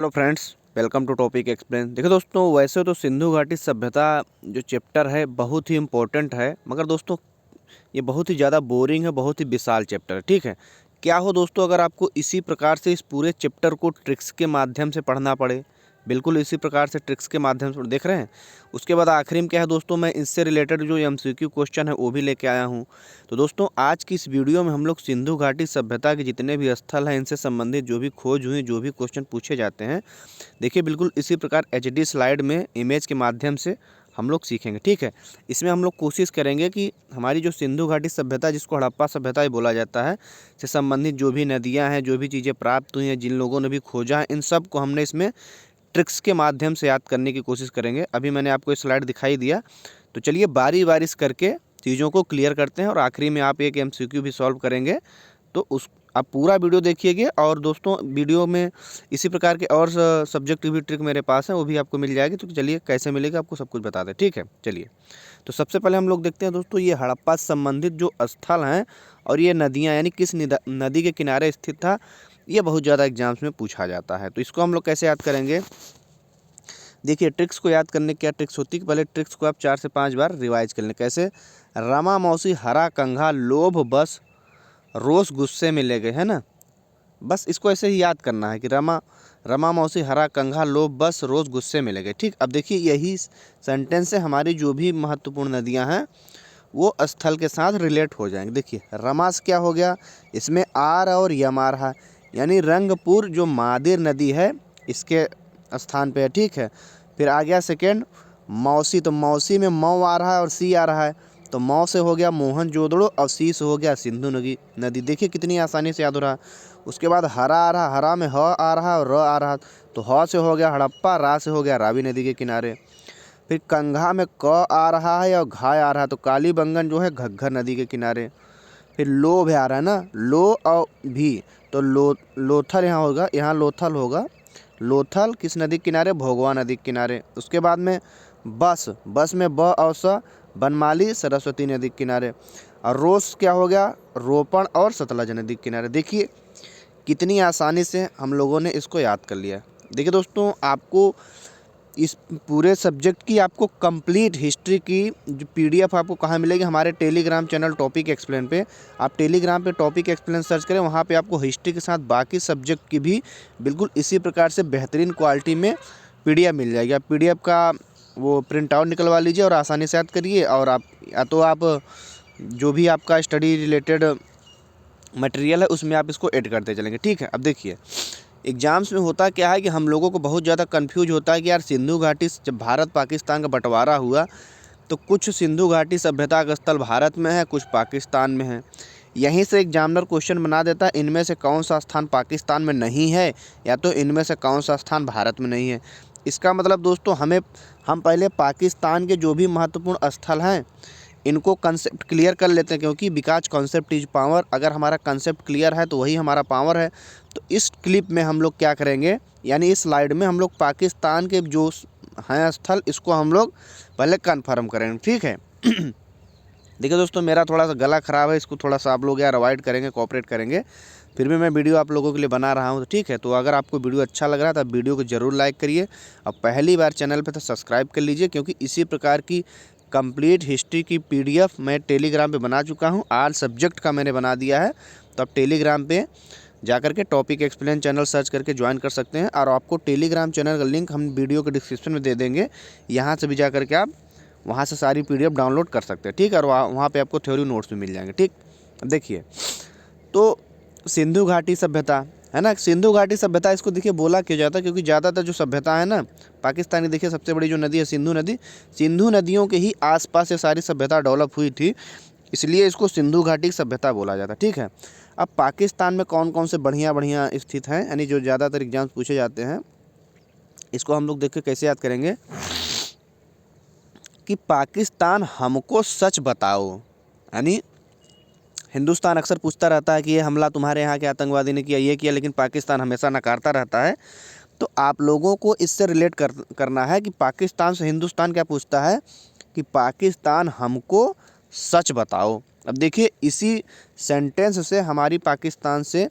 Hello friends, welcome to topic explain. देखो दोस्तों, वैसे तो सिंधु घाटी सभ्यता जो चैप्टर है बहुत ही इम्पोर्टेंट है, मगर दोस्तों ये बहुत ही ज़्यादा बोरिंग है, बहुत ही विशाल चैप्टर है। ठीक है, क्या हो दोस्तों, अगर आपको इसी प्रकार से इस पूरे चैप्टर को ट्रिक्स के माध्यम से पढ़ना पड़े, बिल्कुल इसी प्रकार से ट्रिक्स के माध्यम से देख रहे हैं। उसके बाद आखिरी में क्या है दोस्तों, मैं इससे रिलेटेड जो एमसीक्यू क्वेश्चन है वो भी लेके आया हूँ। तो दोस्तों आज की इस वीडियो में हम लोग सिंधु घाटी सभ्यता के जितने भी स्थल हैं, इनसे संबंधित जो भी खोज हुई, जो भी क्वेश्चन पूछे जाते हैं, देखिए बिल्कुल इसी प्रकार एचडी स्लाइड में इमेज के माध्यम से हम लोग सीखेंगे। ठीक है, इसमें हम लोग कोशिश करेंगे कि हमारी जो सिंधु घाटी सभ्यता, जिसको हड़प्पा सभ्यता ही बोला जाता है, से संबंधित जो भी नदियां हैं, जो भी चीज़ें प्राप्त हुई हैं, जिन लोगों ने भी खोजा है, इन सब को हमने इसमें ट्रिक्स के माध्यम से याद करने की कोशिश करेंगे। अभी मैंने आपको ये स्लाइड दिखाई दिया, तो चलिए बारी बारी करके चीज़ों को क्लियर करते हैं और आखिरी में आप एक एमसीक्यू भी सॉल्व करेंगे। तो उस आप पूरा वीडियो देखिएगा। और दोस्तों वीडियो में इसी प्रकार के और सब्जेक्ट की भी ट्रिक मेरे पास है, वो भी आपको मिल जाएगी। तो चलिए कैसे मिलेगा आपको सब कुछ बता दें। ठीक है, चलिए तो सबसे पहले हम लोग देखते हैं दोस्तों, ये हड़प्पा से संबंधित जो स्थल हैं और ये नदियाँ, यानी किस नदी के किनारे स्थित था, ये बहुत ज़्यादा एग्जाम्स में पूछा जाता है। तो इसको हम लोग कैसे याद करेंगे, देखिए ट्रिक्स को याद करने की क्या ट्रिक्स होती है कि पहले ट्रिक्स को आप 4 से 5 बार रिवाइज कर लें। कैसे, रमा मौसी हरा कंघा लोभ बस रोज गुस्से में ले गए, है ना। बस इसको ऐसे ही याद करना है कि रमा रमा मौसी हरा कंघा लोभ बस रोज गुस्से में ले गए। ठीक, अब देखिए यही सेंटेंस से हमारी जो भी महत्वपूर्ण नदियां हैं वो स्थल के साथ रिलेट हो जाएंगे। देखिए रमा से क्या हो गया, इसमें आर और यम आ रहा है, यानी रंगपुर जो मादिर नदी है इसके स्थान पे है। ठीक है, फिर आ गया सेकेंड मौसी, तो मौसी में मऊ आ रहा है और सी आ रहा है, तो मऊ से हो गया मोहनजोदड़ो और सी से हो गया सिंधु नदी। देखिए कितनी आसानी से याद हो रहा है। उसके बाद हरा आ रहा, हरा में ह आ रहा और र आ रहा, तो ह से हो गया हड़प्पा, रा से हो गया रावी नदी के किनारे। फिर कंघा में क आ रहा है और घा आ रहा है, तो कालीबंगन जो है घग्घर नदी के किनारे। फिर लो भी आ रहा है ना, लो और भी, तो लोथल यहाँ होगा, यहाँ लोथल होगा। लोथल किस नदी के किनारे, भोगवा नदी के किनारे। उसके बाद में बस में ब और स, बनमाली सरस्वती नदी के किनारे। और रोस क्या हो गया, रोपण और सतलज नदी के किनारे। देखिए कितनी आसानी से हम लोगों ने इसको याद कर लिया। देखिए दोस्तों, आपको इस पूरे सब्जेक्ट की आपको कंप्लीट हिस्ट्री की जो पीडीएफ आपको कहाँ मिलेगी, हमारे टेलीग्राम चैनल टॉपिक एक्सप्लेन पे। आप टेलीग्राम पे टॉपिक एक्सप्लेन सर्च करें, वहाँ पे आपको हिस्ट्री के साथ बाकी सब्जेक्ट की भी बिल्कुल इसी प्रकार से बेहतरीन क्वालिटी में पीडीएफ मिल जाएगी। आप पीडीएफ का वो प्रिंट आउट निकलवा लीजिए और आसानी से याद करिए। और आप या तो आप जो भी आपका स्टडी रिलेटेड मटेरियल है उसमें आप इसको ऐड करते चलेंगे। ठीक है, अब देखिए एग्जाम्स में होता क्या है कि हम लोगों को बहुत ज़्यादा कंफ्यूज होता है कि यार सिंधु घाटी जब भारत पाकिस्तान का बंटवारा हुआ तो कुछ सिंधु घाटी सभ्यता का स्थल भारत में है, कुछ पाकिस्तान में है। यहीं से एग्जामिनर क्वेश्चन बना देता है, इनमें से कौन सा स्थान पाकिस्तान में नहीं है या तो इनमें से कौन सा स्थान भारत में नहीं है। इसका मतलब दोस्तों हम पहले पाकिस्तान के जो भी महत्वपूर्ण स्थल हैं इनको कंसेप्ट क्लियर कर लेते हैं, क्योंकि बिकॉज कॉन्सेप्ट इज पावर। अगर हमारा कंसेप्ट क्लियर है तो वही हमारा पावर है। तो इस क्लिप में हम लोग क्या करेंगे, यानी इस स्लाइड में हम लोग पाकिस्तान के जो हैं स्थल इसको हम लोग पहले कन्फर्म करेंगे। ठीक है देखिए दोस्तों, मेरा थोड़ा सा गला ख़राब है, इसको थोड़ा सा आप लोग यार अवॉइड करेंगे, कोऑपरेट करेंगे। फिर भी मैं वीडियो आप लोगों के लिए बना रहा हूँ। तो ठीक है, तो अगर आपको वीडियो अच्छा लग रहा है तो आप वीडियो को ज़रूर लाइक करिए। अब पहली बार चैनल पे तो सब्सक्राइब कर लीजिए, क्योंकि इसी प्रकार की कंप्लीट हिस्ट्री की पीडीएफ मैं टेलीग्राम पे बना चुका हूँ। आल सब्जेक्ट का मैंने बना दिया है। तो आप टेलीग्राम पे जाकर के टॉपिक एक्सप्लेन चैनल सर्च करके ज्वाइन कर सकते हैं। और आपको टेलीग्राम चैनल का लिंक हम वीडियो के डिस्क्रिप्शन में दे देंगे, यहाँ से भी जा करके आप वहाँ से सारी पीडीएफ डाउनलोड कर सकते हैं। ठीक है, और वहाँ पे आपको थ्योरी नोट्स भी मिल जाएंगे। ठीक, देखिए तो सिंधु घाटी सभ्यता है ना, सिंधु घाटी सभ्यता इसको देखिए बोला क्यों जाता है, क्योंकि ज़्यादातर जो सभ्यता है ना पाकिस्तान की, देखिए सबसे बड़ी जो नदी है सिंधु नदियों के ही आसपास ये सारी सभ्यता डेवलप हुई थी, इसलिए इसको सिंधु घाटी सभ्यता बोला जाता है। ठीक है, अब पाकिस्तान में कौन कौन से बढ़िया बढ़िया स्थित हैं, यानी जो ज़्यादातर एग्जाम्स पूछे जाते हैं, इसको हम लोग देख के कैसे याद करेंगे कि पाकिस्तान हमको सच बताओ। यानी हिंदुस्तान अक्सर पूछता रहता है कि ये हमला तुम्हारे यहाँ के आतंकवादी ने किया, ये किया, लेकिन पाकिस्तान हमेशा नकारता रहता है। तो आप लोगों को इससे रिलेट करना है कि पाकिस्तान से हिंदुस्तान क्या पूछता है कि पाकिस्तान हमको सच बताओ। अब देखिए इसी सेंटेंस से हमारी पाकिस्तान से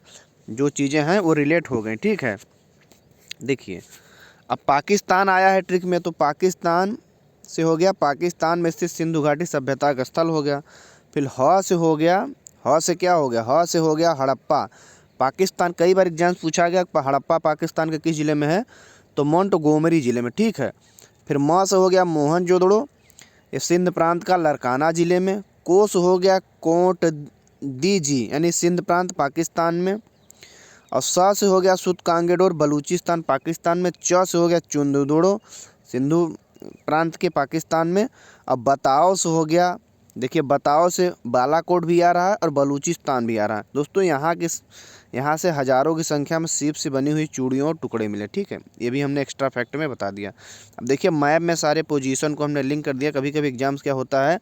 जो चीज़ें हैं वो रिलेट हो गई। ठीक है, देखिए अब पाकिस्तान आया है ट्रिक में, तो पाकिस्तान से हो गया, पाकिस्तान में स्थित सिंधु घाटी सभ्यता का स्थल हो गया। फिर ह से हो गया, ह से क्या हो गया, ह से हो गया हड़प्पा। पाकिस्तान कई बार एग्जाम पूछा गया, हड़प्पा पाकिस्तान के किस जिले में है, तो मोंटगोमरी जिले में, ठीक है। फिर म से हो गया मोहनजोदड़ो, ये सिंध प्रांत का लरकाना जिले में। को से हो गया कोट दीजी यानी सिंध प्रांत पाकिस्तान में। और सा से हो गया सुतकांगेडोर बलूचिस्तान पाकिस्तान में। च से हो गया चुंदुदुड़ो सिंधु प्रांत के पाकिस्तान में। अब बताओ से हो गया, देखिए बताओ से बालाकोट भी आ रहा है और बलूचिस्तान भी आ रहा है। दोस्तों यहाँ से हज़ारों की संख्या में सीप से बनी हुई चूड़ियों और टुकड़े मिले, ठीक है। ये भी हमने एक्स्ट्रा फैक्ट में बता दिया। अब देखिए मैप में सारे पोजीशन को हमने लिंक कर दिया। कभी कभी एग्जाम्स क्या होता है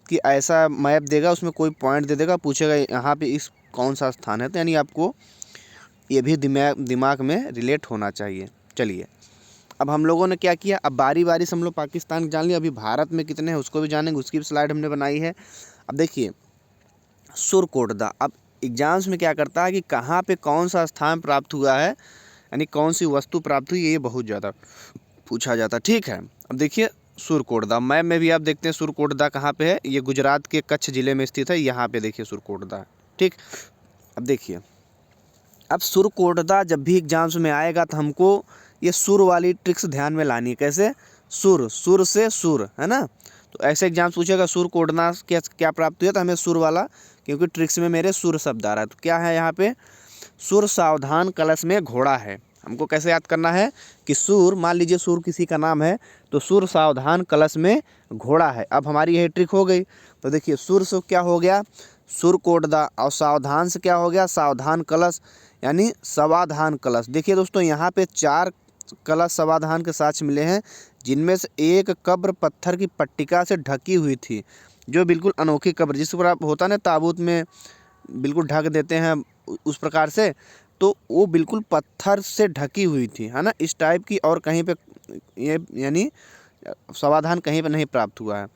कि ऐसा मैप देगा, उसमें कोई पॉइंट दे देगा, पूछेगा यहाँ पे इस कौन सा स्थान है, तो यानी आपको ये भी दिमाग में रिलेट होना चाहिए। चलिए अब हम लोगों ने क्या किया, अब बारी बारी से हम लोग पाकिस्तान जान लिया, अभी भारत में कितने हैं उसको भी जानेंगे, उसकी भी स्लाइड हमने बनाई है। अब देखिए सुरकोटदा, अब एग्जाम्स में क्या करता है कि कहाँ पे कौन सा स्थान प्राप्त हुआ है, यानी कौन सी वस्तु प्राप्त हुई, ये बहुत ज़्यादा पूछा जाता है, ठीक है। अब देखिए सुरकोटदा मैप में भी आप देखते हैं सुरकोटदा कहाँ पे है, ये गुजरात के कच्छ जिले में स्थित है, यहाँ पे देखिए सुरकोटदा, ठीक। अब देखिए अब सुरकोटदा जब भी एग्जाम्स में आएगा तो हमको ये सुर वाली ट्रिक्स ध्यान में लानी है। कैसे, सुर से सुर, है ना। तो ऐसे एग्जाम पूछेगा सुरकोटदा क्या क्या प्राप्त हुआ, तो हमें सुर वाला, क्योंकि ट्रिक्स में मेरे सुर शब्द आ रहा है। तो क्या है यहाँ पे, सुर सावधान कलश में घोड़ा है। हमको कैसे याद करना है कि सुर, मान लीजिए सुर किसी का नाम है, तो सुर सावधान कलश में घोड़ा है। अब हमारी यही ट्रिक हो गई। तो देखिए सुर से क्या हो गया सुरकोटदा, और सावधान से क्या हो गया सावधान कलश यानी समाधान कलश। देखिए दोस्तों यहाँ पे 4 कलश समाधान के साक्ष मिले हैं, जिनमें से एक कब्र पत्थर की पट्टिका से ढकी हुई थी, जो बिल्कुल अनोखी कब्र, जिस पर आप होता ना ताबूत में बिल्कुल ढक देते हैं उस प्रकार से, तो वो बिल्कुल पत्थर से ढकी हुई थी, है ना, इस टाइप की। और कहीं पे ये यानी समाधान कहीं पे नहीं प्राप्त हुआ है।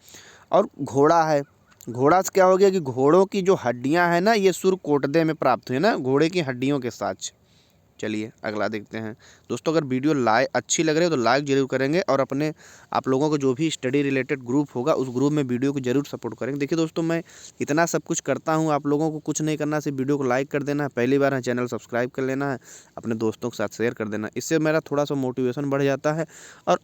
और घोड़ा है, घोड़ा से क्या हो गया कि घोड़ों की जो हड्डियां हैं ना, ये सुरकोटदे में प्राप्त हुई ना, घोड़े की हड्डियों के साथ। चलिए अगला देखते हैं दोस्तों। अगर वीडियो अच्छी लग रही है तो लाइक जरूर करेंगे, और अपने आप लोगों को जो भी स्टडी रिलेटेड ग्रुप होगा उस ग्रुप में वीडियो को जरूर सपोर्ट करेंगे। देखिए दोस्तों मैं इतना सब कुछ करता हूँ, आप लोगों को कुछ नहीं करना, सिर्फ वीडियो को लाइक कर देना है, पहली बार है चैनल सब्सक्राइब कर लेना है, अपने दोस्तों के साथ शेयर कर देना, इससे मेरा थोड़ा सा मोटिवेशन बढ़ जाता है।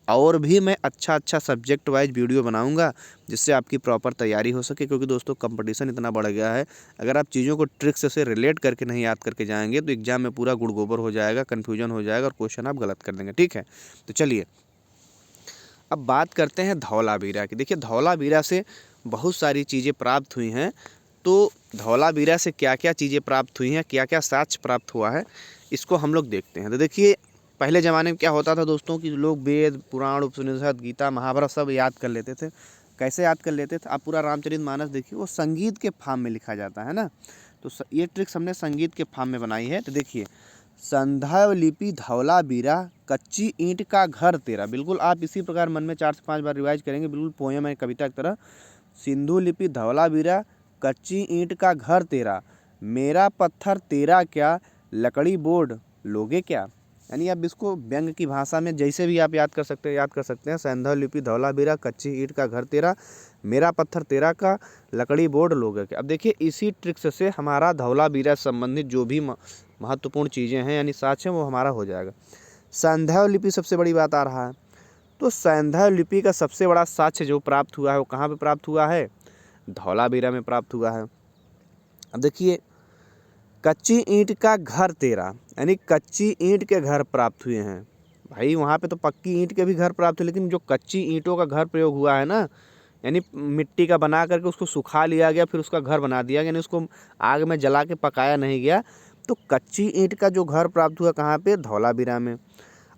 और भी मैं अच्छा सब्जेक्ट वाइज वीडियो बनाऊँगा, जिससे आपकी प्रॉपर तैयारी हो सके, क्योंकि दोस्तों कंपटीशन इतना बढ़ गया है। अगर आप चीज़ों को ट्रिक्स से रिलेट करके नहीं याद करके जाएंगे तो एग्जाम में पूरा गुड़ गोबर हो जाएगा, कन्फ्यूजन हो जाएगा और क्वेश्चन आप गलत कर देंगे, ठीक है। तो चलिए अब बात करते हैं धौलावीरा की। देखिए धौलावीरा से बहुत सारी चीज़ें प्राप्त हुई हैं, तो धौलावीरा से क्या क्या चीज़ें प्राप्त हुई हैं, क्या क्या साक्ष्य प्राप्त हुआ है, इसको हम लोग देखते हैं। तो देखिए पहले ज़माने में क्या होता था दोस्तों कि लोग वेद पुराण उपनिषद गीता महाभारत सब याद कर लेते थे। कैसे याद कर लेते थे, आप पूरा रामचरितमानस देखिए, वो संगीत के फार्म में लिखा जाता है ना। तो ये ट्रिक्स हमने संगीत के फार्म में बनाई है। तो देखिए संध्या लिपि धौलावीरा कच्ची ईंट का घर तेरा, बिल्कुल आप इसी प्रकार मन में 4 से 5 बार रिवाइज करेंगे, बिल्कुल पोएम है कविता की तरह। सिंधु लिपि धौलावीरा कच्ची ईंट का घर तेरा, मेरा पत्थर तेरा क्या, लकड़ी बोर्ड लोगे क्या। यानी आप इसको व्यंग की भाषा में जैसे भी आप याद कर सकते हैं। संध्या लिपि धौलावीरा कच्ची ईंट का घर तेरा, मेरा पत्थर तेरा का, लकड़ी बोर्ड लोगे क्या। अब देखिए इसी ट्रिक्स से हमारा धौलावीरा संबंधित जो भी महत्वपूर्ण चीज़ें हैं यानी साक्ष्य हैं वो हमारा हो जाएगा। संध्या लिपि सबसे बड़ी बात आ रहा है, तो संध्या लिपि का सबसे बड़ा साक्ष्य जो प्राप्त हुआ है वो कहाँ पे प्राप्त हुआ है, धौलावीरा में प्राप्त हुआ है। अब देखिए कच्ची ईंट का घर तेरा, यानी कच्ची ईंट के घर प्राप्त हुए हैं। भाई वहाँ पे तो पक्की ईंट के भी घर प्राप्त हुए, लेकिन जो कच्ची ईंटों का घर प्रयोग हुआ है ना, यानी मिट्टी का बना करके उसको सुखा लिया गया, फिर उसका घर बना दिया गया, यानी उसको आग में जला के पकाया नहीं गया। तो कच्ची ईंट का जो घर प्राप्त हुआ कहाँ पे, धौलावीरा में।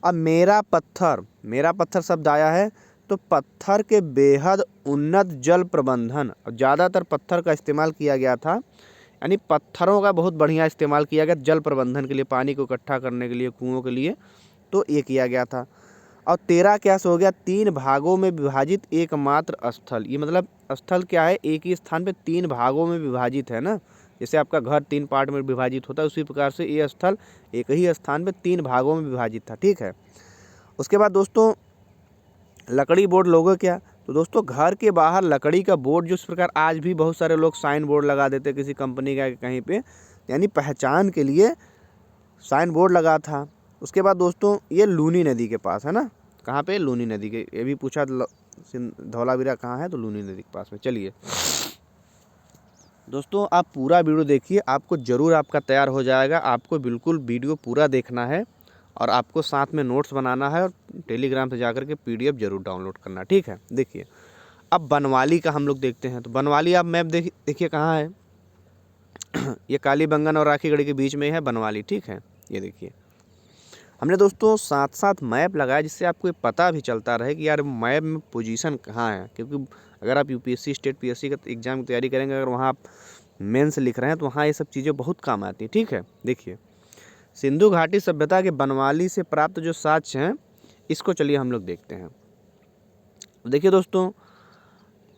अब मेरा पत्थर शब्द आया है, तो पत्थर के बेहद उन्नत जल प्रबंधन, और ज़्यादातर पत्थर का इस्तेमाल किया गया था, यानी पत्थरों का बहुत बढ़िया इस्तेमाल किया गया जल प्रबंधन के लिए, पानी को इकट्ठा करने के लिए, कुओं के लिए, तो ये किया गया था। और तेरा क्या हो गया, 3 भागों में विभाजित एकमात्र स्थल। ये मतलब स्थल क्या है, एक ही स्थान पे 3 भागों में विभाजित है ना, जैसे आपका घर 3 पार्ट में विभाजित होता है, उसी प्रकार से ये स्थल एक ही स्थान पे 3 भागों में विभाजित था। ठीक है। उसके बाद दोस्तों लकड़ी बोर्ड लोगो क्या, तो दोस्तों घर के बाहर लकड़ी का बोर्ड जो इस प्रकार आज भी बहुत सारे लोग साइन बोर्ड लगा देते किसी कंपनी का कहीं पे, यानी पहचान के लिए साइन बोर्ड लगा था। उसके बाद दोस्तों ये लूनी नदी के पास है ना, कहाँ पे, लूनी नदी के, ये भी पूछा धौलावीरा कहाँ है, तो लूनी नदी के पास में। चलिए दोस्तों आप पूरा वीडियो देखिए, आपको ज़रूर आपका तैयार हो जाएगा। आपको बिल्कुल वीडियो पूरा देखना है और आपको साथ में नोट्स बनाना है और टेलीग्राम से जाकर के PDF जरूर डाउनलोड करना। ठीक है। देखिए अब बनवाली का हम लोग देखते हैं। तो बनवाली आप मैप देखिए कहाँ है ये कालीबंगन और राखीगढ़ी के बीच में है बनवाली। ठीक है। ये देखिए हमने दोस्तों साथ साथ मैप लगाया जिससे आपको ये पता भी चलता रहे कि यार मैप में पोजीशन कहाँ है, क्योंकि अगर आप UPSC स्टेट PSC का एग्ज़ाम की तैयारी करेंगे, अगर वहाँ आप मेंस लिख रहे हैं तो वहाँ ये सब चीज़ें बहुत काम आती हैं। ठीक है। देखिए सिंधु घाटी सभ्यता के बनवाली से प्राप्त जो साक्ष्य हैं इसको चलिए हम लोग देखते हैं। देखिए दोस्तों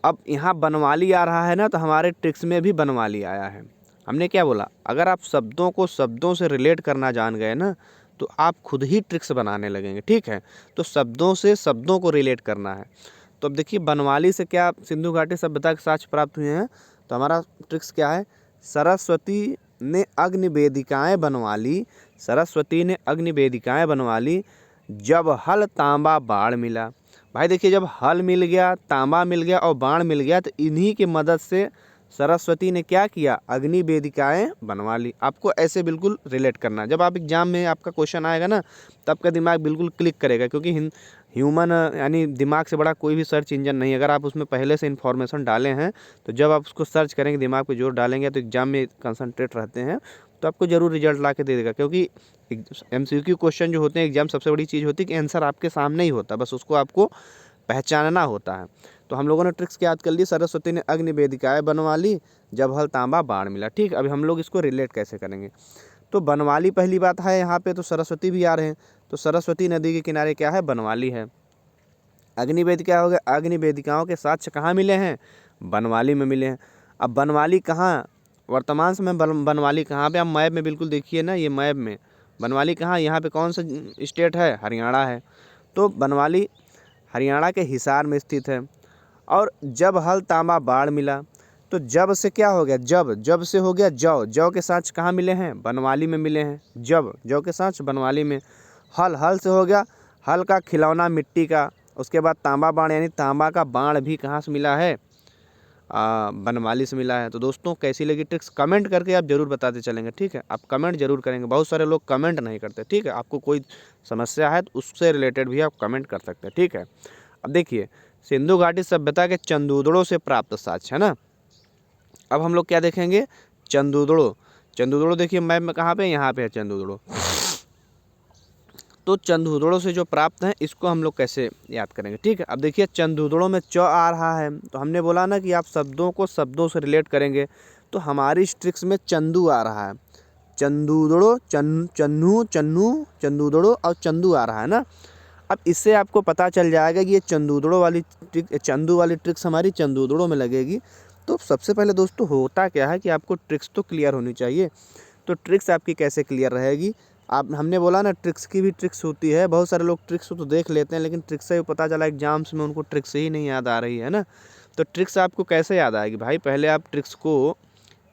अब यहाँ बनवाली आ रहा है ना, तो हमारे ट्रिक्स में भी बनवाली आया है। हमने क्या बोला, अगर आप शब्दों को शब्दों से रिलेट करना जान गए ना तो आप खुद ही ट्रिक्स बनाने लगेंगे। ठीक है। तो शब्दों से शब्दों को रिलेट करना है। तो अब देखिए बनवाली से क्या सिंधु घाटी सभ्यता के साक्ष्य प्राप्त हुए हैं, तो हमारा ट्रिक्स क्या है, सरस्वती ने अग्नि वेदिकाएँ बनवाली, सरस्वती ने अग्नि वेदिकाएँ बनवाली, जब हल तांबा बाण मिला। भाई देखिए जब हल मिल गया, तांबा मिल गया और बाण मिल गया, तो इन्हीं की मदद से सरस्वती ने क्या किया, अग्नि वेदिकाएँ बनवा ली। आपको ऐसे बिल्कुल रिलेट करना। जब आप एग्जाम में आपका क्वेश्चन आएगा ना तब का दिमाग बिल्कुल क्लिक करेगा, क्योंकि ह्यूमन यानी दिमाग से बड़ा कोई भी सर्च इंजन नहीं। अगर आप उसमें पहले से इन्फॉर्मेशन डाले हैं तो जब आप उसको सर्च करेंगे, दिमाग पे जोर डालेंगे, तो एग्जाम में कंसंट्रेट रहते हैं तो आपको ज़रूर रिजल्ट ला के दे देगा। क्योंकि MCQ क्वेश्चन जो होते हैं एग्जाम, सबसे बड़ी चीज़ होती है कि आंसर आपके सामने ही होता है, बस उसको आपको पहचानना होता है। तो हम लोगों ने ट्रिक्स याद कर ली, सरस्वती ने अग्नि वेदिकाएँ बनवा ली, जब हल तांबा बाण मिला। ठीक। अभी हम लोग इसको रिलेट कैसे करेंगे, तो बनवाली पहली बात है यहाँ पे, तो सरस्वती भी आ रहे हैं, तो सरस्वती नदी के किनारे क्या है, बनवाली है। अग्नि वेदिका हो गया, अग्नि वेदिकाओं के साक्ष्य कहाँ मिले हैं, बनवाली में मिले हैं। अब बनवाली कहाँ, वर्तमान समय बनवाली कहाँ पे, आप मैप में बिल्कुल देखिए ना, ये मैप में बनवाली कहाँ, यहाँ पे कौन सा स्टेट है, हरियाणा है। तो बनवाली हरियाणा के हिसार में स्थित है। और जब हल तांबा बाण मिला, तो जब से क्या हो गया, जब से हो गया जौ के साक्ष्य कहाँ मिले हैं, बनवाली में मिले हैं। जौ के साक्ष्य बनवाली में। हल से हो गया हल का खिलौना मिट्टी का। उसके बाद तांबा बाण यानी तांबा का बाण भी कहाँ से मिला है, बनवाली से मिला है। तो दोस्तों कैसी लगी ट्रिक्स, कमेंट करके आप जरूर बताते चलेंगे। ठीक है। आप कमेंट जरूर करेंगे, बहुत सारे लोग कमेंट नहीं करते। ठीक है। आपको कोई समस्या है तो उससे रिलेटेड भी आप कमेंट कर सकते हैं। ठीक है। अब देखिए सिंधु घाटी सभ्यता के चंदूदड़ों से प्राप्त साक्ष्य है ना। अब हम लोग क्या देखेंगे, चंदूदड़ो देखिए मैप में कहाँ पे, यहाँ पे है चंदूदड़ो। तो चंदूदड़ों से जो प्राप्त है इसको हम लोग कैसे याद करेंगे। ठीक है। अब देखिए चंदूदड़ों में च आ रहा है, तो हमने बोला ना कि आप शब्दों को शब्दों से रिलेट करेंगे, तो हमारी ट्रिक्स में चंदू आ रहा है, चंदूदड़ो, चंदूदड़ो और चंदू आ रहा है ना। अब इससे आपको पता चल जाएगा कि ये चंदूदड़ो वाली चंदू वाली ट्रिक्स हमारी चंदूदड़ो में लगेगी। तो सबसे पहले दोस्तों होता क्या है कि आपको ट्रिक्स तो क्लियर होनी चाहिए। तो ट्रिक्स आपकी कैसे क्लियर रहेगी, आप हमने बोला ना ट्रिक्स की भी ट्रिक्स होती है। बहुत सारे लोग ट्रिक्स तो देख लेते हैं, लेकिन ट्रिक्स से पता चला एग्जाम्स में उनको ट्रिक्स ही नहीं याद आ रही है ना। तो ट्रिक्स आपको कैसे याद आएगी भाई, पहले आप ट्रिक्स को,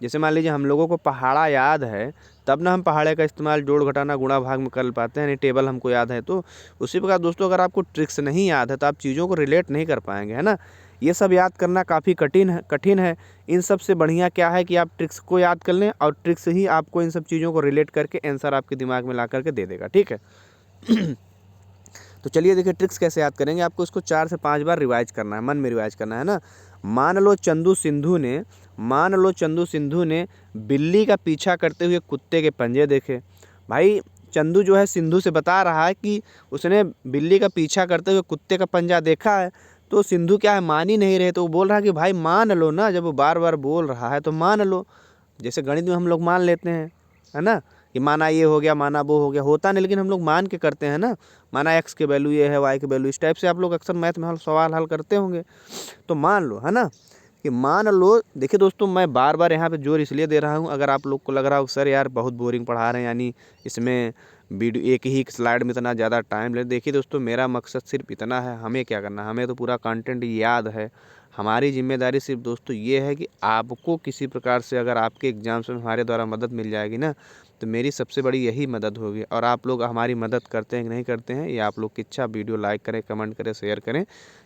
जैसे मान लीजिए हम लोगों को पहाड़ा याद है, तब ना हम पहाड़े का इस्तेमाल जोड़ घटाना गुणा भाग में कर पाते हैं, यानी टेबल हमको याद है। तो उसी प्रकार दोस्तों अगर आपको ट्रिक्स नहीं याद है तो आप चीज़ों को रिलेट नहीं कर पाएंगे, है ना। ये सब याद करना काफ़ी कठिन है। इन सब से बढ़िया क्या है कि आप ट्रिक्स को याद कर लें, और ट्रिक्स ही आपको इन सब चीज़ों को रिलेट करके आंसर आपके दिमाग में ला करके दे देगा। ठीक है। तो चलिए देखिए ट्रिक्स कैसे याद करेंगे। आपको इसको 4 से 5 बार रिवाइज करना है, मन में रिवाइज करना है ना। मान लो चंदू सिंधु ने बिल्ली का पीछा करते हुए कुत्ते के पंजे देखे। भाई चंदू जो है सिंधु से बता रहा है कि उसने बिल्ली का पीछा करते हुए कुत्ते का पंजा देखा है। तो सिंधु क्या है, मान ही नहीं रहे, तो वो बोल रहा है कि भाई मान लो ना, जब वो बार बार बोल रहा है तो मान लो। जैसे गणित में हम लोग मान लेते हैं, है ना, कि माना ये हो गया, माना वो हो गया, होता नहीं लेकिन हम लोग मान के करते हैं ना। माना x के वैल्यू ये है, y के वैल्यू, इस टाइप से आप लोग अक्सर मैथ में सवाल हल करते होंगे। तो मान लो, है ना। कि मान लो, देखिए दोस्तों मैं बार बार यहाँ पे जोर इसलिए दे रहा हूँ, अगर आप लोग को लग रहा हो सर यार बहुत बोरिंग पढ़ा रहे हैं, यानी इसमें वीडियो एक ही स्लाइड में इतना ज़्यादा टाइम ले, देखिए दोस्तों मेरा मकसद सिर्फ इतना है, हमें क्या करना है, हमें तो पूरा कंटेंट याद है। हमारी जिम्मेदारी सिर्फ दोस्तों ये है कि आपको किसी प्रकार से अगर आपके एग्जाम्स में हमारे द्वारा मदद मिल जाएगी ना, तो मेरी सबसे बड़ी यही मदद होगी। और आप लोग हमारी मदद करते हैं कि नहीं करते हैं, ये आप लोग की इच्छा। वीडियो लाइक करें, कमेंट करें, शेयर करें,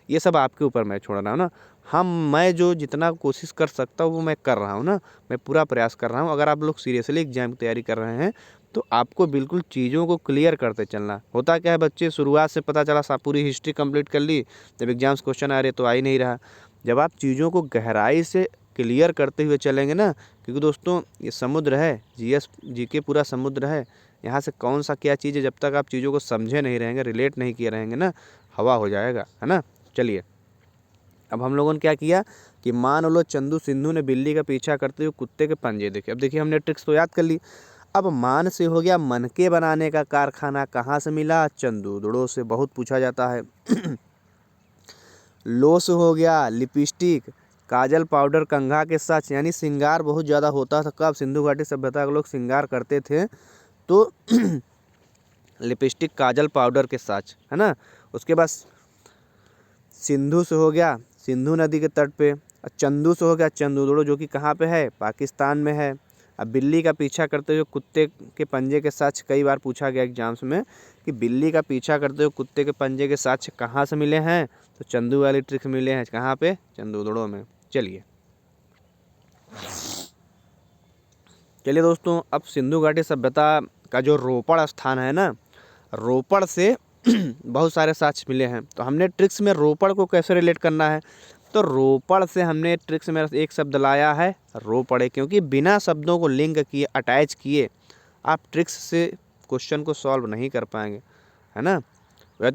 ये सब आपके ऊपर मैं छोड़ रहा हूँ ना। मैं जो जितना कोशिश कर सकता हूँ वो मैं कर रहा हूँ ना, मैं पूरा प्रयास कर रहा हूँ। अगर आप लोग सीरियसली एग्जाम की तैयारी कर रहे हैं तो आपको बिल्कुल चीज़ों को क्लियर करते चलना। होता क्या है बच्चे, शुरुआत से पता चला पूरी हिस्ट्री कंप्लीट कर ली, जब एग्जाम्स क्वेश्चन आ रहे तो आ ही नहीं रहा। जब आप चीज़ों को गहराई से क्लियर करते हुए चलेंगे ना, क्योंकि दोस्तों ये समुद्र है, जीके पूरा समुद्र है, यहाँ से कौन सा क्या चीज़ है, जब तक आप चीज़ों को समझे नहीं रहेंगे, रिलेट नहीं किए रहेंगे ना, हवा हो जाएगा, है ना। चलिए, अब हम लोगों ने क्या किया कि मान लो चंदू सिंधु ने बिल्ली का पीछा करते हुए कुत्ते के पंजे देखे। अब देखिए हमने ट्रिक्स तो याद कर ली। अब मान से हो गया मनके बनाने का कारखाना कहाँ से मिला, चंदूदड़ों से, बहुत पूछा जाता है। लो से हो गया लिपस्टिक, काजल, पाउडर, कंघा के साथ, यानी श्रृंगार बहुत ज़्यादा होता था। कब सिंधु घाटी सभ्यता के लोग श्रृंगार करते थे तो लिपस्टिक, काजल, पाउडर के साथ, है ना। उसके बाद सिंधु से हो गया सिंधु नदी के तट पे। चंदू से हो गया चंदूदड़ो, जो कि कहाँ पे है, पाकिस्तान में है। अब बिल्ली का पीछा करते हुए कुत्ते के पंजे के साथ, कई बार पूछा गया एग्जाम्स में कि बिल्ली का पीछा करते हुए कुत्ते के पंजे के साथ कहाँ से मिले हैं, तो चंदू वाली ट्रिक मिले हैं कहाँ पे, चंदूदड़ो में। चलिए दोस्तों, अब सिंधु घाटी सभ्यता का जो रोपड़ स्थान है ना, रोपड़ से बहुत सारे साक्ष्य मिले हैं। तो हमने ट्रिक्स में रोपड़ को कैसे रिलेट करना है, तो रोपड़ से हमने ट्रिक्स में एक शब्द लाया है रोपड़े, क्योंकि बिना शब्दों को लिंक किए, अटैच किए, आप ट्रिक्स से क्वेश्चन को सॉल्व नहीं कर पाएंगे, है ना।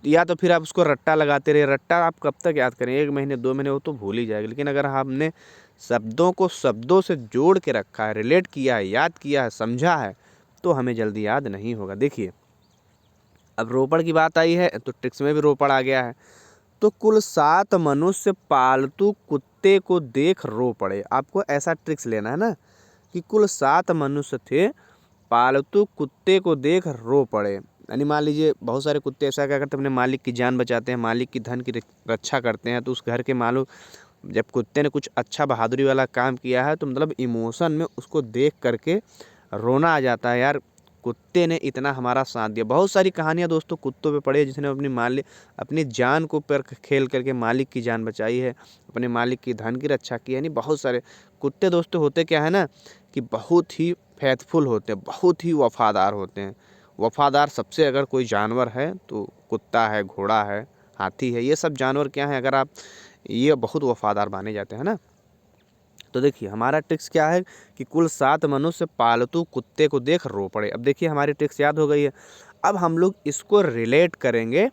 या तो फिर आप उसको रट्टा लगाते रहे, रट्टा आप कब तक याद करें, 1 महीने 2 महीने वो तो भूल ही जाएगी। लेकिन अगर हमने शब्दों को शब्दों से जोड़ के रखा है, रिलेट किया है, याद किया है, समझा है, तो हमें जल्दी याद नहीं होगा। देखिए अब रोपड़ की बात आई है तो ट्रिक्स में भी रोपड़ आ गया है। तो कुल 7 मनुष्य पालतू कुत्ते को देख रो पड़े। आपको ऐसा ट्रिक्स लेना है ना कि कुल 7 मनुष्य थे, पालतू कुत्ते को देख रो पड़े। यानी मान लीजिए बहुत सारे कुत्ते ऐसा क्या करते हैं, अपने मालिक की जान बचाते हैं, मालिक की धन की रक्षा करते हैं। तो उस घर के मालूम, जब कुत्ते ने कुछ अच्छा बहादुरी वाला काम किया है तो मतलब इमोशन में उसको देख करके रोना आ जाता है, यार कुत्ते ने इतना हमारा साथ दिया। बहुत सारी कहानियाँ दोस्तों कुत्तों पे पड़ी है, जिसने अपनी जान को पर खेल करके मालिक की जान बचाई है, अपने मालिक की धन की रक्षा की है। यानी बहुत सारे कुत्ते दोस्तों होते क्या है ना कि बहुत ही फेथफुल होते हैं, बहुत ही वफादार होते हैं। वफादार सबसे अगर कोई जानवर है तो कुत्ता है, घोड़ा है, हाथी है, ये सब जानवर क्या है, अगर आप ये बहुत वफादार माने जाते हैं ना। तो देखिए हमारा ट्रिक्स क्या है कि कुल 7 मनुष्य पालतू कुत्ते को देख रो पड़े। अब देखिए हमारी ट्रिक्स याद हो गई है। अब हम लोग इसको रिलेट करेंगे